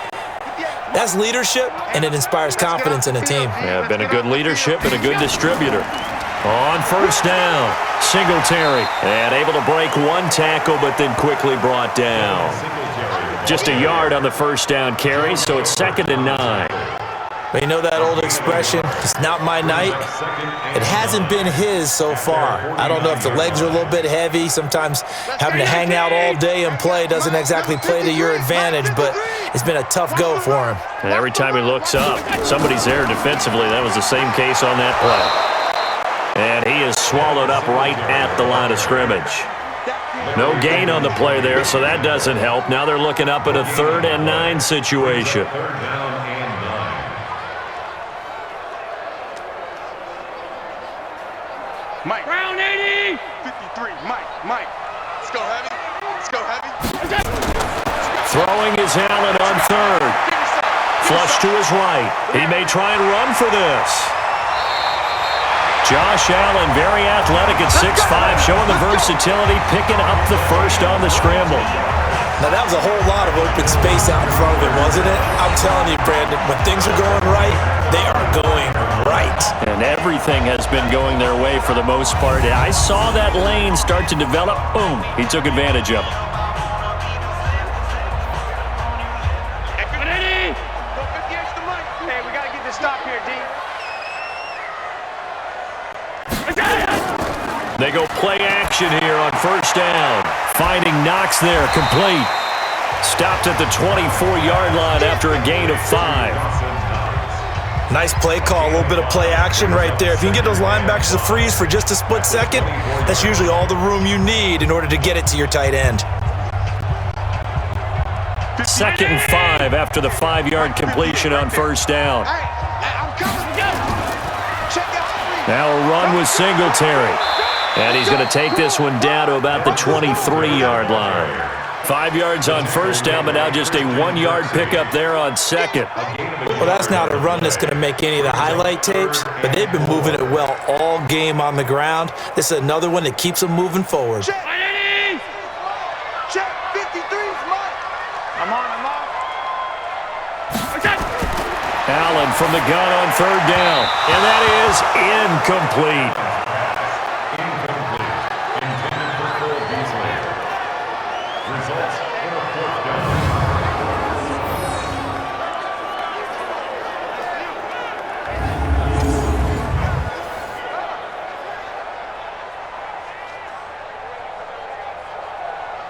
That's leadership, and it inspires confidence in a team. Yeah, been a good leadership and a good distributor. On first down, Singletary. And able to break one tackle, but then quickly brought down. Just a yard on the first down carry, so it's 2nd and 9. But you know that old expression, it's not my night? It hasn't been his so far. I don't know if the legs are a little bit heavy. Sometimes having to hang out all day and play doesn't exactly play to your advantage, but it's been a tough go for him. And every time he looks up, somebody's there defensively. That was the same case on that play. And he is swallowed up right at the line of scrimmage. No gain on the play there, so that doesn't help. Now they're looking up at a 3rd and 9 situation. Mike. Round 80. 53. Mike. Let's go heavy. Throwing is Allen on 3rd. Flush to his right. He may try and run for this. Josh Allen, very athletic at 6'5", showing the versatility, picking up the first on the scramble. Now, that was a whole lot of open space out in front of him, wasn't it? I'm telling you, Brandon, when things are going right, they are going right. And everything has been going their way for the most part. I saw that lane start to develop. Boom. He took advantage of it. Hey, we got to get this stop here, D. They go play action here on first down. Finding Knox there, complete. Stopped at the 24-yard line after a gain of 5. Nice play call, a little bit of play action right there. If you can get those linebackers to freeze for just a split second, that's usually all the room you need in order to get it to your tight end. 2nd and 5 after the 5-yard completion on first down. Now a run with Singletary. And he's going to take this one down to about the 23-yard line. 5 yards on first down, but now just a 1-yard pickup there on 2nd. Well, that's not a run that's going to make any of the highlight tapes, but they've been moving it well all game on the ground. This is another one that keeps them moving forward. Allen from the gun on third down. And that is incomplete. Intended for Cole Beasley. Results in a fourth down.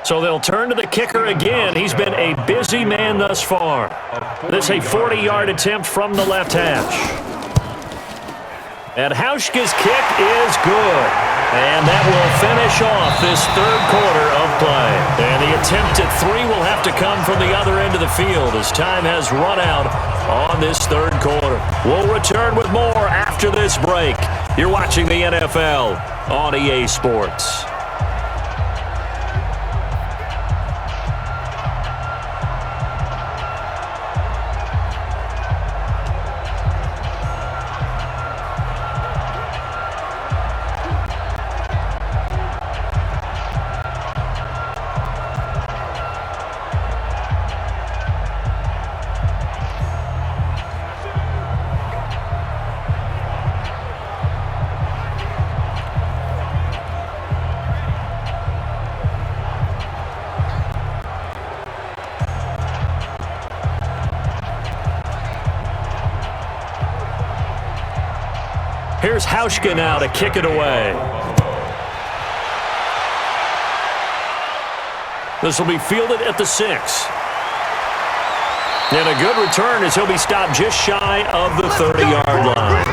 So they'll turn to the kicker again. He's been a busy man thus far. This is a 40-yard attempt from the left hash. And Hauschka's kick is good. And that will finish off this third quarter of play. And the attempt at 3 will have to come from the other end of the field as time has run out on this third quarter. We'll return with more after this break. You're watching the NFL on EA Sports. Here's Hauschka now to kick it away. This will be fielded at the 6. And a good return as he'll be stopped just shy of the 30-yard line.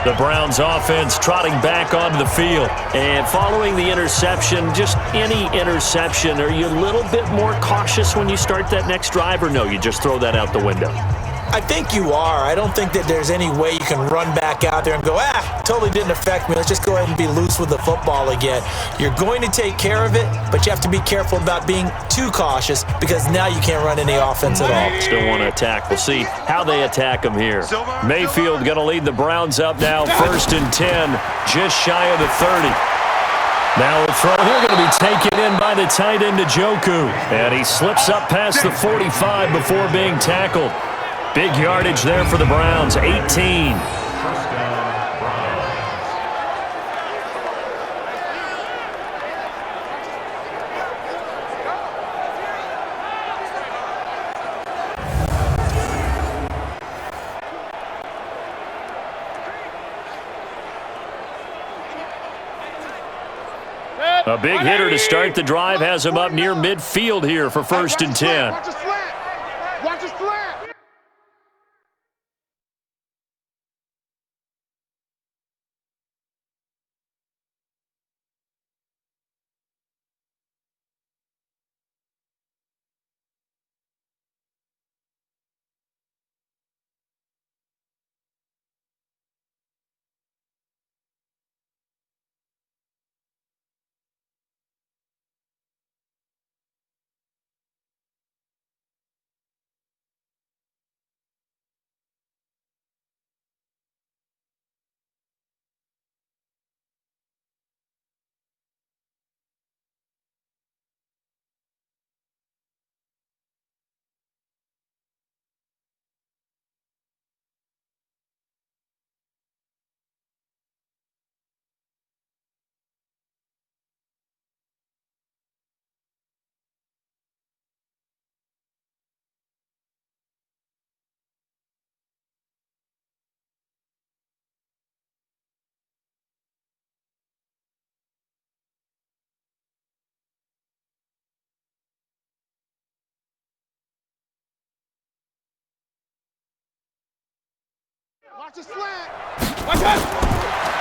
The Browns offense trotting back onto the field. And following the interception, just any interception, are you a little bit more cautious when you start that next drive, or no, you just throw that out the window? I think you are. I don't think that there's any way you can run back out there and go, totally didn't affect me. Let's just go ahead and be loose with the football again. You're going to take care of it, but you have to be careful about being too cautious because now you can't run any offense at all. Still want to attack. We'll see how they attack him here. Mayfield going to lead the Browns up now, 1st and 10, just shy of the 30. Now a throw here going to be taken in by the tight end Njoku. And he slips up past the 45 before being tackled. Big yardage there for the Browns, 18. A big hitter to start the drive has him up near midfield here for 1st and 10. Watch the slant. Watch the slant. Watch the slant. Watch it.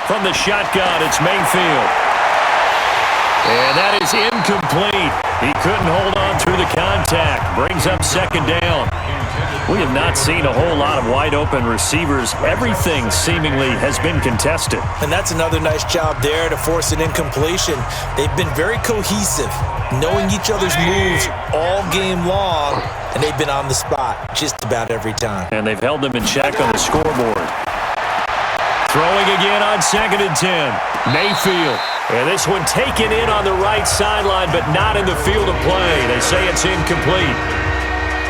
From the shotgun, it's Mayfield. And that is incomplete. He couldn't hold on through the contact. Brings up 2nd down. We have not seen a whole lot of wide-open receivers. Everything seemingly has been contested. And that's another nice job there to force an incompletion. They've been very cohesive, knowing each other's moves all game long, and they've been on the spot just about every time. And they've held them in check on the scoreboard. Throwing again on 2nd and 10. Mayfield. And this one taken in on the right sideline, but not in the field of play. They say it's incomplete.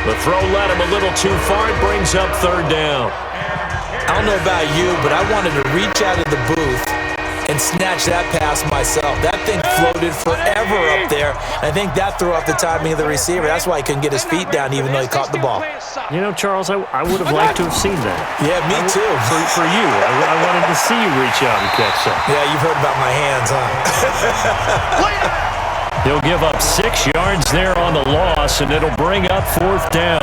The throw led him a little too far. It brings up third down. I don't know about you, but I wanted to reach out of the booth and snatch that pass myself. That thing floated forever up there. I think that threw off the timing of the receiver. That's why he couldn't get his feet down even though he caught the ball. You know, Charles, I would have liked to have seen that. Yeah, me too. For you. I wanted to see you reach out and catch something. Yeah, you've heard about my hands, huh? He'll give up 6 yards there on the loss, and it'll bring up fourth down.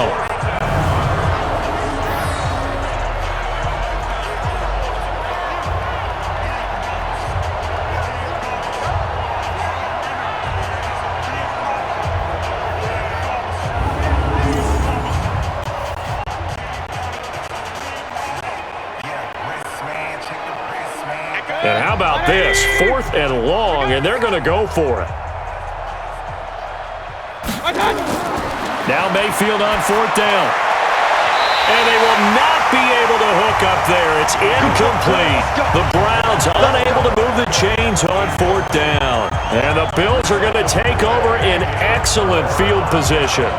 And how about this? 4th and long, and they're going to go for it. Now Mayfield on 4th down. And they will not be able to hook up there. It's incomplete. The Browns unable to move the chains on 4th down. And the Bills are going to take over in excellent field position.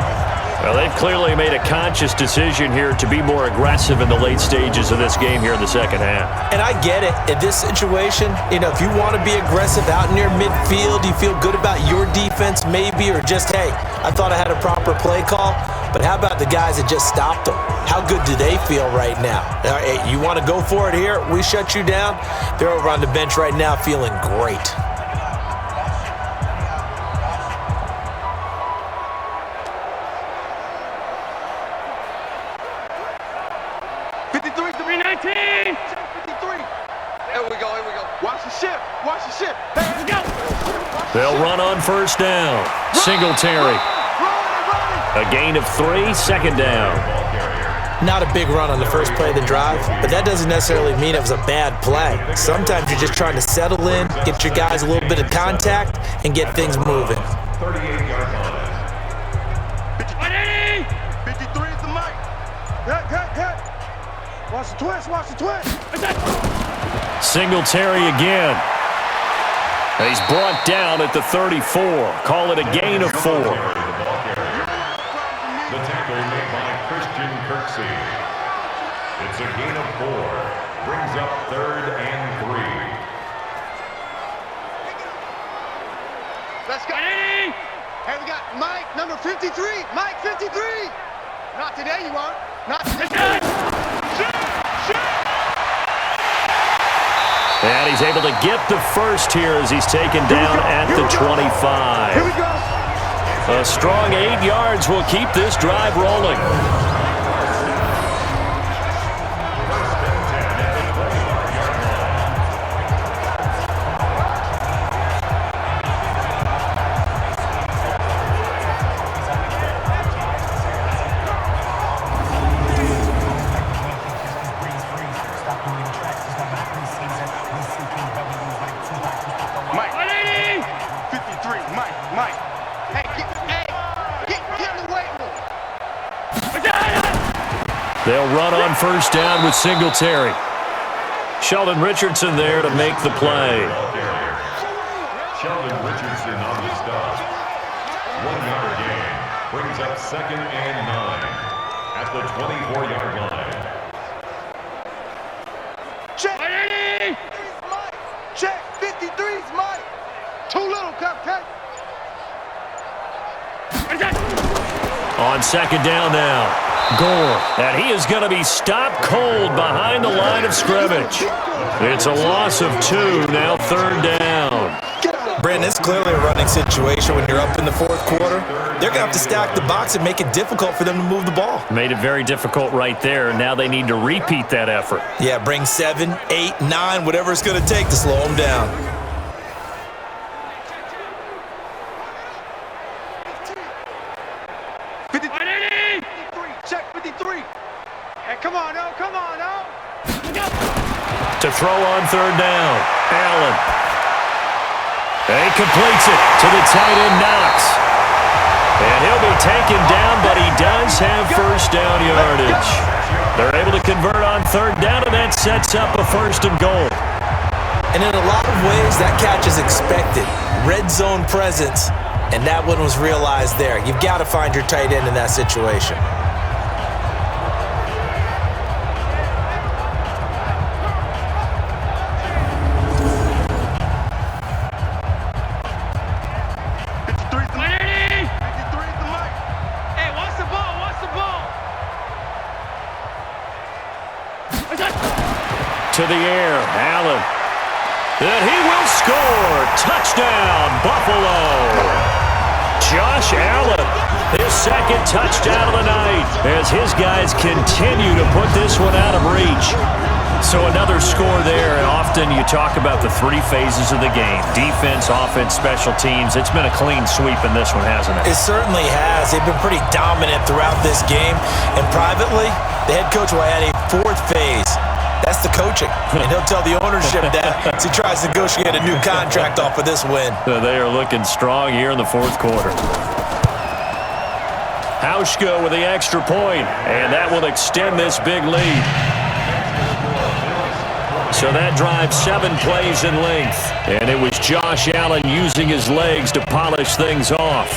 Well, they've clearly made a conscious decision here to be more aggressive in the late stages of this game here in the second half. And I get it. In this situation, if you want to be aggressive out near midfield, you feel good about your defense maybe, or just, hey, I thought I had a proper play call. But how about the guys that just stopped them? How good do they feel right now? Hey, you want to go for it here? We shut you down? They're over on the bench right now feeling great. They'll run on first down. Singletary. A gain of 3, second down. Not a big run on the first play of the drive, but that doesn't necessarily mean it was a bad play. Sometimes you're just trying to settle in, get your guys a little bit of contact, and get things moving. 38-yard line. 53 is the mic. Cut. Watch the twist. Singletary again. He's brought down at the 34. Call it a gain of 4. The tackle made by Christian Kirksey. It's a gain of 4. Brings up 3rd and 3. Let's go. Hey, we got Mike, number 53. Mike, 53. Not today, you won't. Not today. Shoot. And he's able to get the first here as he's taken down at the 25. Here we go. A strong 8 yards will keep this drive rolling. They'll run on first down with Singletary. Sheldon Richardson there to make the play. Sheldon Richardson on the stop. 1-yard gain. Brings up 2nd and 9 at the 24-yard line. Check. Check. 53's Mike. Too little, cupcake. On second down now. Gore, and he is going to be stopped cold behind the line of scrimmage. It's a loss of 2, now 3rd down. Brandon, it's clearly a running situation when you're up in the 4th quarter. They're going to have to stack the box and make it difficult for them to move the ball. Made it very difficult right there. Now they need to repeat that effort. Yeah, bring 7, 8, 9, whatever it's going to take to slow them down. To throw on 3rd down. Allen. And he completes it to the tight end, Knox. And he'll be taken down, but he does have first down yardage. They're able to convert on 3rd down, and that sets up a 1st and goal. And in a lot of ways, that catch is expected. Red zone presence. and that one was realized there. You've got to find your tight end in that situation. To the air, Allen. And he will score. Touchdown, Buffalo. Josh Allen, his second touchdown of the night as his guys continue to put this one out of reach. So another score there, and often you talk about the three phases of the game: defense, offense, special teams. It's been a clean sweep in this one, hasn't it? It certainly has. They've been pretty dominant throughout this game. And privately, the head coach will add a fourth phase. That's the coaching, and he'll tell the ownership that as he tries to negotiate a new contract off of this win. They are looking strong here in the fourth quarter. Hauschka with the extra point, and that will extend this big lead. So that drives 7 plays in length, and it was Josh Allen using his legs to polish things off.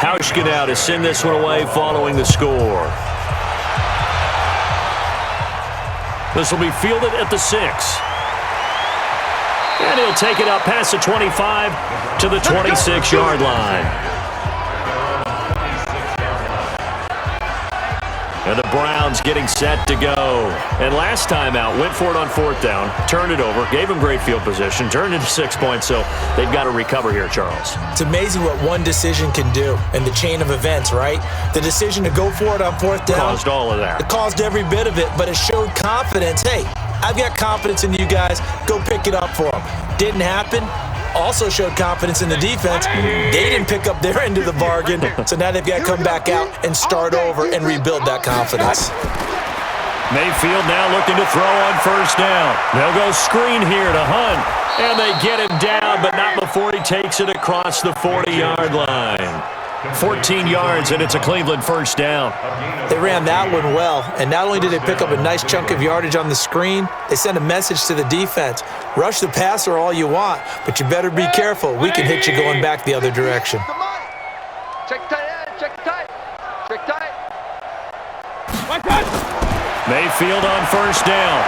Hauschka now to send this one away following the score. This will be fielded at the 6. And he'll take it up past the 25 to the 26-yard line. And the Browns getting set to go. And last time out, went for it on 4th down, turned it over, gave him great field position, turned it to 6 points, so they've got to recover here, Charles. It's amazing what one decision can do in the chain of events, right? The decision to go for it on 4th down. Caused all of that. It caused every bit of it, but it showed confidence. Hey, I've got confidence in you guys. Go pick it up for them. Didn't happen. Also showed confidence in the defense. They didn't pick up their end of the bargain, so now they've got to come back out and start over and rebuild that confidence. Mayfield now looking to throw on 1st down. They'll go screen here to Hunt, and they get him down, but not before he takes it across the 40-yard line. 14 yards, and it's a Cleveland 1st down. They ran that one well, and not only did they pick up a nice chunk of yardage on the screen, they sent a message to the defense. Rush the passer all you want, but you better be careful. We can hit you going back the other direction. Check tight end, check tight. Check tight. Mayfield on 1st down.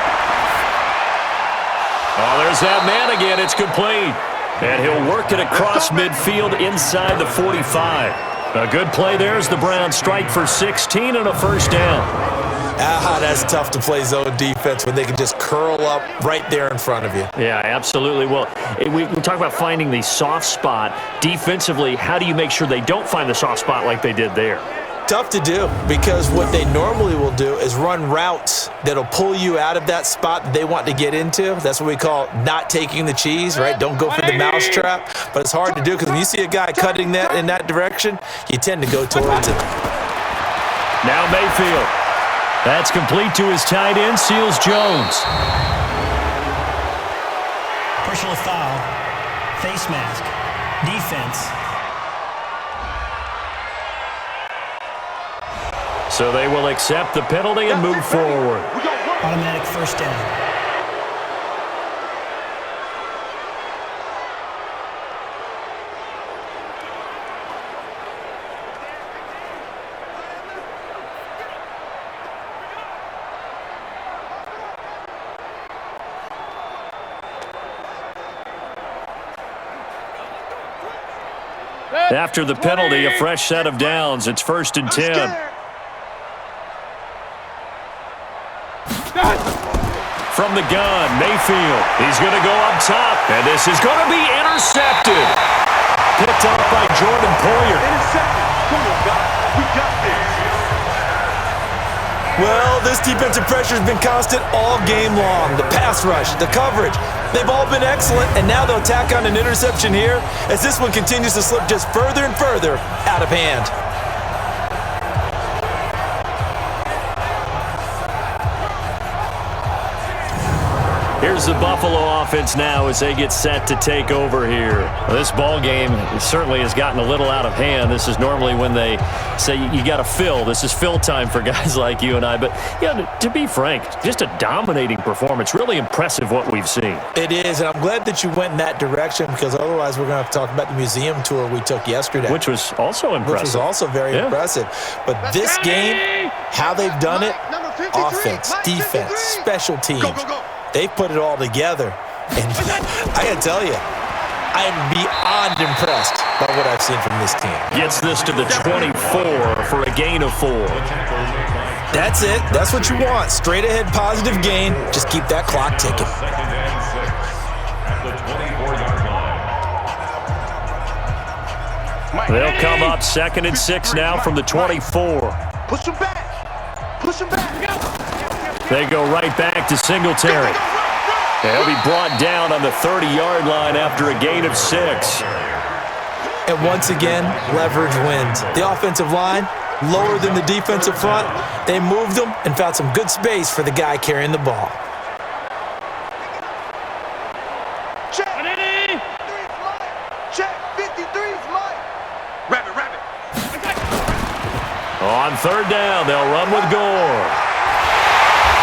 Oh, there's that man again. It's complete. And he'll work it across midfield inside the 45. A good play there as the Browns strike for 16 and a 1st down. That's tough to play zone defense when they can just curl up right there in front of you. Yeah, absolutely. Well, we talk about finding the soft spot. Defensively, how do you make sure they don't find the soft spot like they did there? Tough to do, because what they normally will do is run routes that'll pull you out of that spot that they want to get into. That's what we call not taking the cheese, right? Don't go for the mousetrap. But it's hard to do because when you see a guy cutting that in that direction, you tend to go towards it. Now Mayfield. That's complete to his tight end, Seals Jones. Personal foul, face mask, defense. So they will accept the penalty and move forward. Automatic 1st down. After the penalty, a fresh set of downs. It's 1st and 10. From the gun, Mayfield. He's going to go up top, and this is going to be intercepted. Picked up by Jordan Poyer. Intercepted. Come on, guys. We got this. Well, this defensive pressure has been constant all game long. The pass rush, the coverage, they've all been excellent, and now they'll tack on an interception here as this one continues to slip just further and further out of hand. Here's the Buffalo offense now as they get set to take over here. Well, this ball game certainly has gotten a little out of hand. This is normally when they say you got to fill. This is fill time for guys like you and I. But, yeah, to be frank, just a dominating performance. Really impressive what we've seen. It is, and I'm glad that you went in that direction because otherwise we're going to have to talk about the museum tour we took yesterday. Which was also impressive. Which was also very impressive. But this game, how they've done it, offense, defense, special teams. They've put it all together, and I got to tell you, I am beyond impressed by what I've seen from this team. Gets this to the 24 for a gain of 4. That's it. That's what you want. Straight ahead positive gain. Just keep that clock ticking. Second and 6 at the 24-yard line. They'll come up 2nd and 6 now from the 24. Push him back. Push him back. They go right back to Singletary. They'll be brought down on the 30-yard line after a gain of 6. And once again, leverage wins. The offensive line, lower than the defensive front. They moved them and found some good space for the guy carrying the ball. Check. Check. 53's Mike. Rabbit. On 3rd down, they'll run with Gore.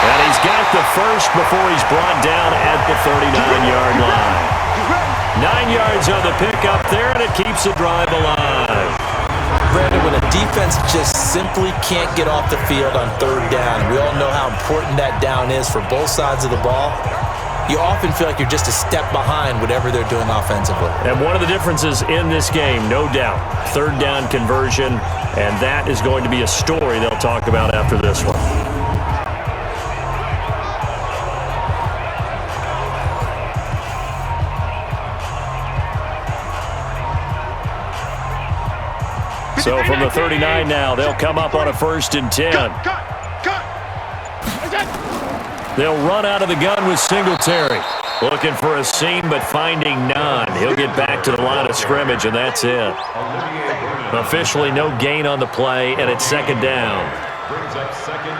And he's got the first before he's brought down at the 39-yard line. 9 yards on the pickup there, and it keeps the drive alive. Brandon, when a defense just simply can't get off the field on 3rd down, we all know how important that down is for both sides of the ball. You often feel like you're just a step behind whatever they're doing offensively. And one of the differences in this game, no doubt, 3rd down conversion, and that is going to be a story they'll talk about after this one. So from the 39 now, they'll come up on a 1st and 10. They'll run out of the gun with Singletary. Looking for a seam, but finding none. He'll get back to the line of scrimmage, and that's it. Officially no gain on the play, and it's 2nd down.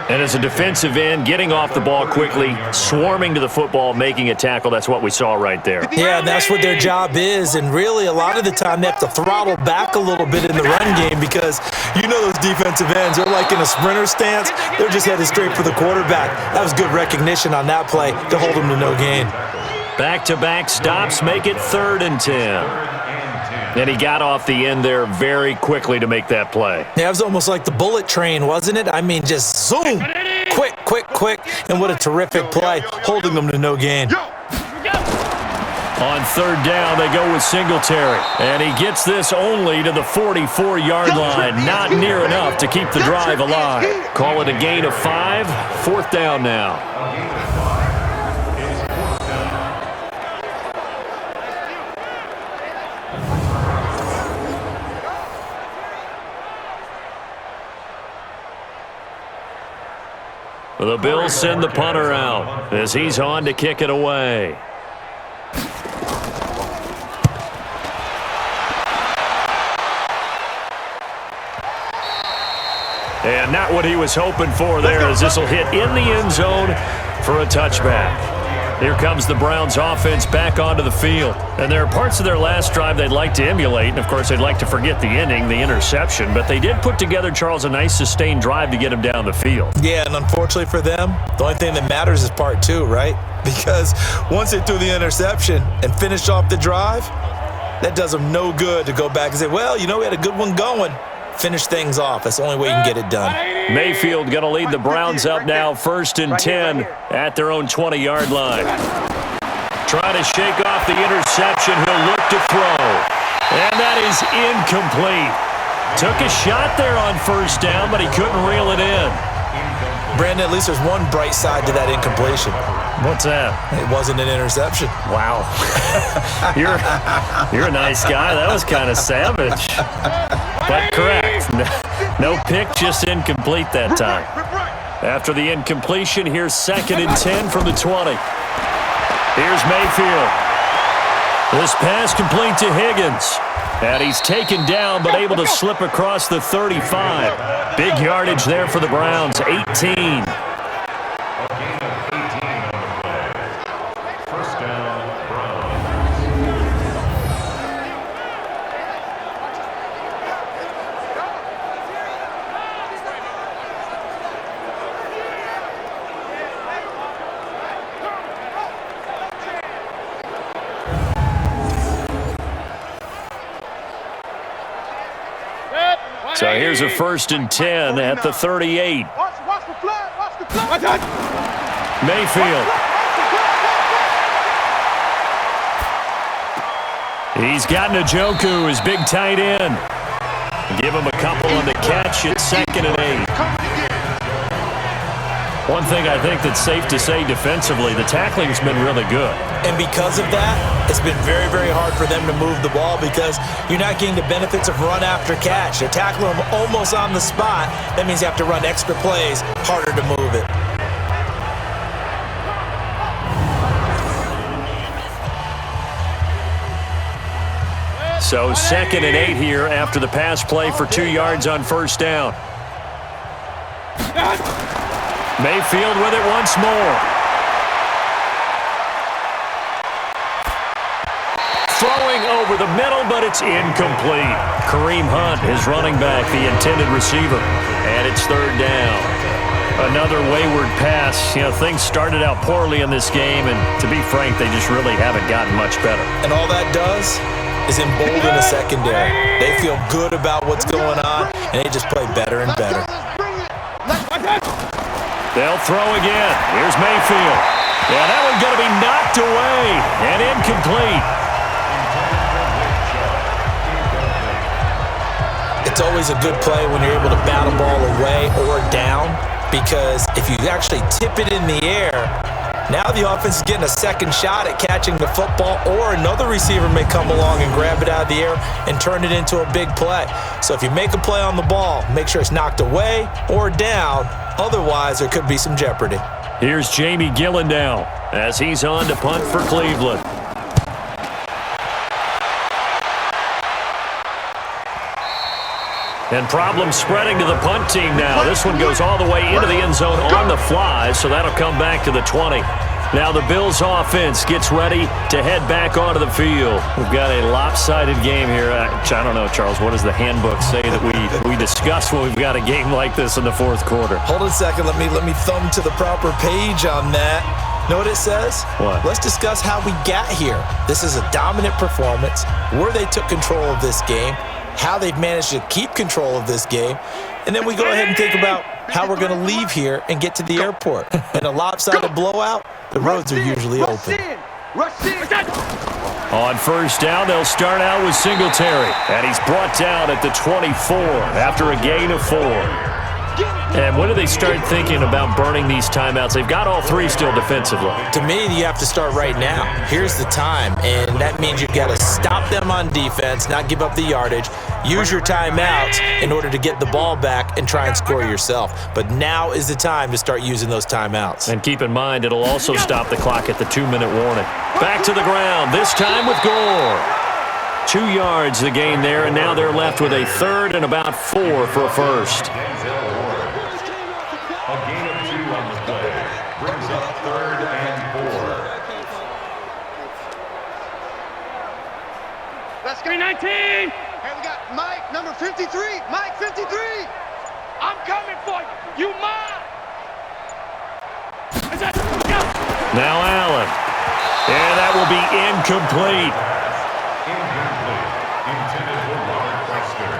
And as a defensive end, getting off the ball quickly, swarming to the football, making a tackle, that's what we saw right there. Yeah, that's what their job is, and really a lot of the time they have to throttle back a little bit in the run game because you know those defensive ends, they're like in a sprinter stance. They're just headed straight for the quarterback. That was good recognition on that play to hold them to no gain. Back-to-back stops make it 3rd and 10. And he got off the end there very quickly to make that play. Yeah, it was almost like the bullet train, wasn't it? I mean, just zoom. Quick. And what a terrific play, holding them to no gain. On 3rd down, they go with Singletary. And he gets this only to the 44-yard line. Not near enough to keep the drive alive. Call it a gain of 5. 4th down now. The Bills send the punter out as he's on to kick it away. And not what he was hoping for there as this will hit in the end zone for a touchback. Here comes the Browns offense back onto the field. And there are parts of their last drive they'd like to emulate. And, of course, they'd like to forget the ending, the interception. But they did put together, Charles, a nice sustained drive to get him down the field. Yeah, and unfortunately for them, the only thing that matters is part 2, right? Because once they threw the interception and finished off the drive, that does them no good to go back and say, well, you know, we had a good one going. Finish things off. That's the only way you can get it done. Mayfield going to lead the Browns up now 1st and 10 at their own 20-yard line. Trying to shake off the interception. He'll look to throw. And that is incomplete. Took a shot there on 1st down, but he couldn't reel it in. Brandon, at least there's one bright side to that incompletion. What's that? It wasn't an interception. Wow. You're a nice guy. That was kind of savage. But correct. No pick, just incomplete that time. After the incompletion, here's 2nd and 10 from the 20. Here's Mayfield. This pass complete to Higgins. And he's taken down, but able to slip across the 35. Big yardage there for the Browns, 18. So here's a 1st and 10 at the 38. Watch the flag. Watch the flag. Mayfield. He's got Njoku, his big tight end. Give him a couple on the catch at 2nd and 8. One thing I think that's safe to say defensively, the tackling's been really good. And because of that, it's been very, very hard for them to move the ball because you're not getting the benefits of run after catch. They're tackling them almost on the spot. That means you have to run extra plays, harder to move it. So 2nd and 8 here after the pass play for 2 yards on 1st down. Mayfield with it once more. Throwing over the middle, but it's incomplete. Kareem Hunt, his running back, the intended receiver. And it's 3rd down. Another wayward pass. You know, things started out poorly in this game, and to be frank, they just really haven't gotten much better. And all that does is embolden the secondary. They feel good about what's going on, and they just play better and better. They'll throw again. Here's Mayfield. Yeah, that one's going to be knocked away and incomplete. It's always a good play when you're able to bat a ball away or down because if you actually tip it in the air, now the offense is getting a second shot at catching the football, or another receiver may come along and grab it out of the air and turn it into a big play. So if you make a play on the ball, make sure it's knocked away or down. Otherwise, there could be some jeopardy. Here's Jamie Gillen now as he's on to punt for Cleveland. And problems spreading to the punt team now. This one goes all the way into the end zone on the fly, so that'll come back to the 20. Now the Bills offense gets ready to head back onto the field. We've got a lopsided game here. I don't know, Charles, what does the handbook say that we discuss when we've got a game like this in the 4th quarter? Hold on a second. Let me thumb to the proper page on that. Know what it says? What? Let's discuss how we got here. This is a dominant performance, where they took control of this game, how they've managed to keep control of this game, and then we go ahead and think about how we're going to leave here and get to the airport. In a lopsided blowout, the roads are usually open. On 1st down, they'll start out with Singletary, and he's brought down at the 24 after a gain of 4. And when do they start thinking about burning these timeouts? They've got all 3 still defensively. To me, you have to start right now. Here's the time, and that means you've got to stop them on defense, not give up the yardage, use your timeouts in order to get the ball back and try and score yourself. But now is the time to start using those timeouts. And keep in mind, it'll also stop the clock at the 2-minute warning. Back to the ground, this time with Gore. 2 yards the gain there, and now they're left with a 3rd and about 4 for a first. A gain of 2 on the play brings up 3rd and 4. Let's go 19. Hey, we got Mike, number 53. Mike, 53. I'm coming for you. You mine. Now Allen. And that will be incomplete. Intended for Robert Wester.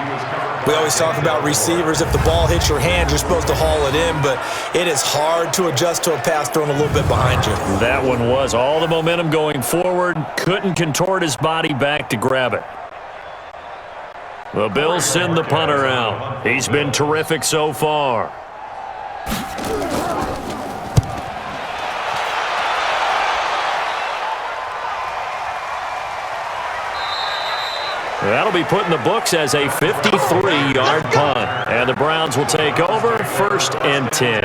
He was covered. We always talk about receivers. If the ball hits your hand, you're supposed to haul it in, but it is hard to adjust to a pass thrown a little bit behind you. That one was all the momentum going forward. Couldn't contort his body back to grab it. The Bills send the punter out. He's been terrific so far. That'll That'll be put in the books as a 53-yard punt. And the Browns will take over 1st and 10.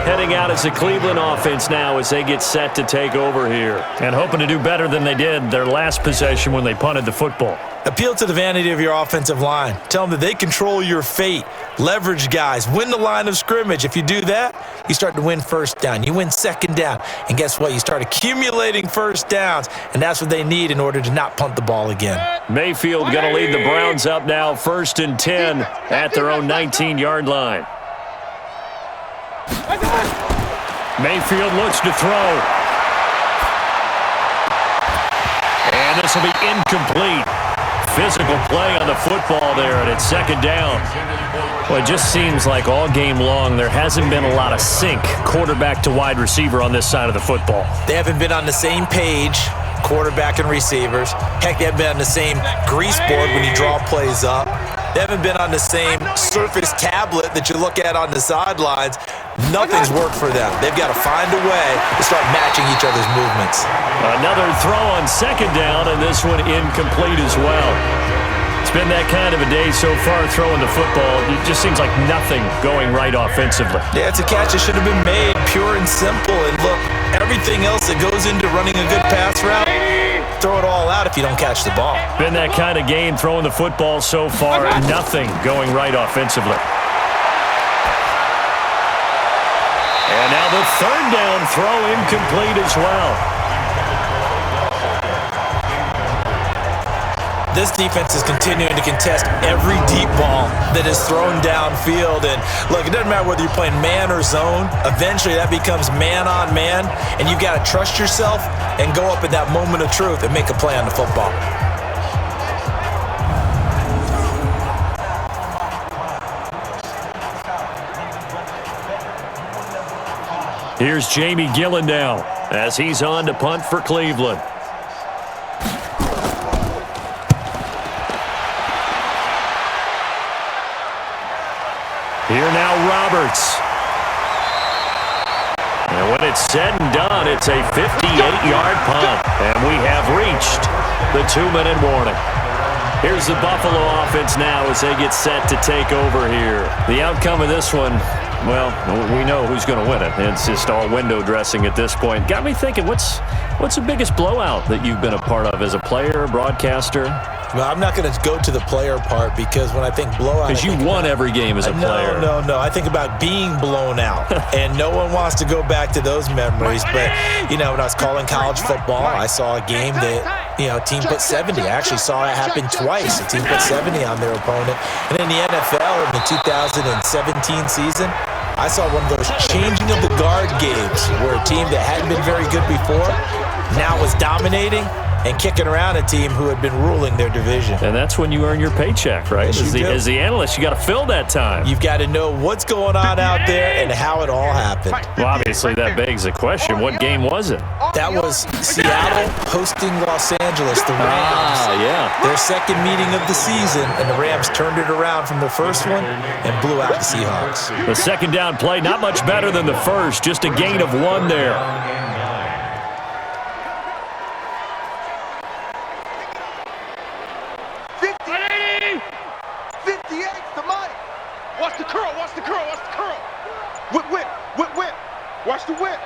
Heading out as the Cleveland offense now as they get set to take over here. And hoping to do better than they did their last possession when they punted the football. Appeal to the vanity of your offensive line. Tell them that they control your fate. Leverage guys. Win the line of scrimmage. If you do that, you start to win 1st down. You win 2nd down. And guess what? You start accumulating 1st downs. And that's what they need in order to not punt the ball again. Mayfield going to lead the Browns up now 1st and 10 at their own 19-yard line. Mayfield looks to throw. And this will be incomplete. Physical play on the football there, and it's 2nd down. Well, it just seems like all game long there hasn't been a lot of sync quarterback to wide receiver on this side of the football. They haven't been on the same page, quarterback and receivers. Heck, they haven't been on the same grease board when you draw plays up. They haven't been on the same Surface tablet that you look at on the sidelines. Nothing's worked for them. They've got to find a way to start matching each other's movements. Another throw on 2nd down, and this one incomplete as well. It's been that kind of a day so far throwing the football. It just seems like nothing going right offensively. Yeah, it's a catch that should have been made, pure and simple. And look, everything else that goes into running a good pass route, throw it all out if you don't catch the ball. Been that kind of game throwing the football so far. Nothing going right offensively. And now the 3rd down throw incomplete as well. This defense is continuing to contest every deep ball that is thrown downfield. And look, it doesn't matter whether you're playing man or zone. Eventually that becomes man on man. And you've got to trust yourself and go up at that moment of truth and make a play on the football. Here's Jamie Gillen now as he's on to punt for Cleveland. Here now Roberts. And when it's said and done, it's a 58-yard punt. And we have reached the 2-minute warning. Here's the Buffalo offense now as they get set to take over here. The outcome of this one, well, we know who's going to win it. It's just all window dressing at this point. Got me thinking, what's the biggest blowout that you've been a part of as a player, broadcaster? Well, I'm not going to go to the player part because when I think blowout... Because you won every game as a player. No. I think about being blown out. And no one wants to go back to those memories. But, you know, when I was calling college football, I saw a game that, you know, a team put 70. I actually saw it happen twice. A team put 70 on their opponent. And in the NFL, in the 2017 season, I saw one of those changing of the guard games where a team that hadn't been very good before now was dominating and kicking around a team who had been ruling their division. And that's when you earn your paycheck, right? Yes, as the analyst, you got to fill that time. You've got to know what's going on out there and how it all happened. Well, obviously, that begs the question, what game was it? That was Seattle hosting Los Angeles, the Rams. Yeah. Their 2nd meeting of the season, and the Rams turned it around from the first one and blew out the Seahawks. The 2nd down play, not much better than the first, just a gain of 1 there. 58 to Mike. Watch the curl. Whip. Watch the whip.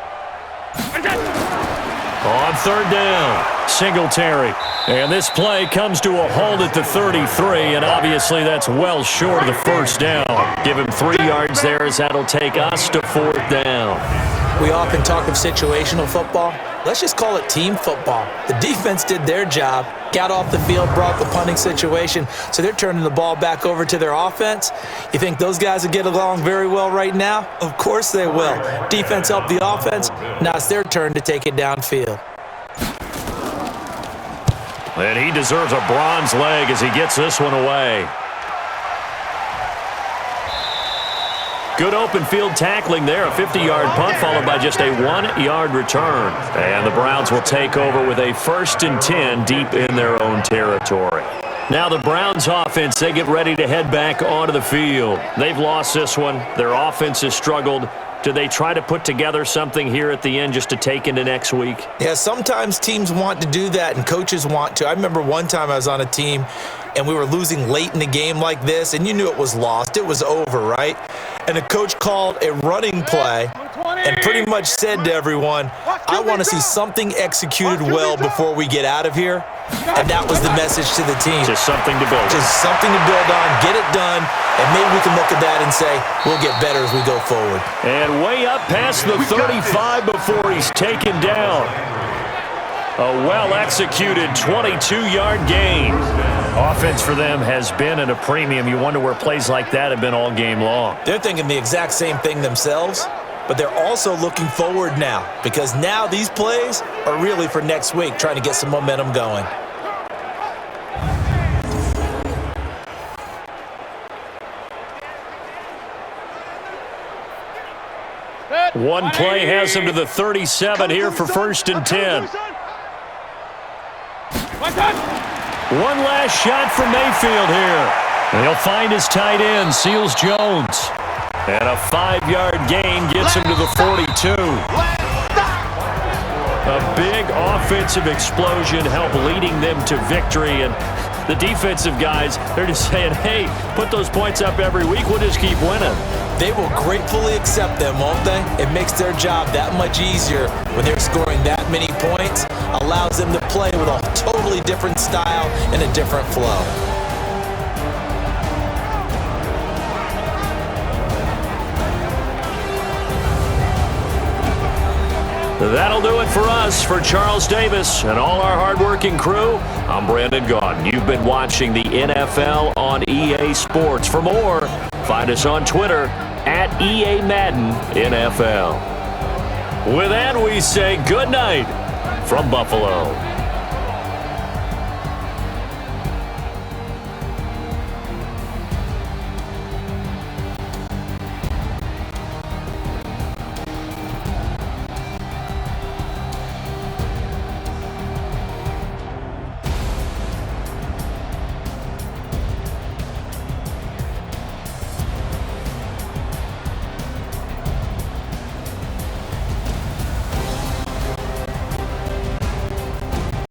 On 3rd down, Singletary. And this play comes to a halt at the 33, and obviously that's well short of the 1st down. Give him 3 yards there as that'll take us to 4th down. We often talk of situational football. Let's just call it team football. The defense did their job, got off the field, brought the punting situation, so they're turning the ball back over to their offense. You think those guys will get along very well right now? Of course they will. Defense helped the offense. Now it's their turn to take it downfield. And he deserves a bronze leg as he gets this one away. Good open field tackling there, a 50-yard punt followed by just a 1-yard return. And the Browns will take over with a 1st and 10 deep in their own territory. Now the Browns offense, they get ready to head back onto the field. They've lost this one. Their offense has struggled. Do they try to put together something here at the end just to take into next week? Yeah, sometimes teams want to do that and coaches want to. I remember one time I was on a team and we were losing late in the game like this, and you knew it was lost, it was over, right? And the coach called a running play and pretty much said to everyone, I want to see something executed well before we get out of here. And that was the message to the team. Just something to build on. Just something to build on, get it done, and maybe we can look at that and say, we'll get better as we go forward. And way up past the 35 before he's taken down. A well-executed 22-yard gain. Offense for them has been at a premium. You wonder where plays like that have been all game long. They're thinking the exact same thing themselves, but they're also looking forward now because now these plays are really for next week, trying to get some momentum going. One play has him to the 37 here for 1st and 10. One last shot from Mayfield here. And he'll find his tight end, Seals Jones. And a 5-yard gain gets him to the 42. A big offensive explosion helped leading them to victory. And the defensive guys, they're just saying, hey, put those points up every week. We'll just keep winning. They will gratefully accept them, won't they? It makes their job that much easier when they're scoring that many points. Allows them to play with a totally different style and a different flow. That'll do it for us. For Charles Davis and all our hardworking crew, I'm Brandon Gaudin. You've been watching the NFL on EA Sports. For more, find us on Twitter at EA Madden NFL. With that, we say good night from Buffalo.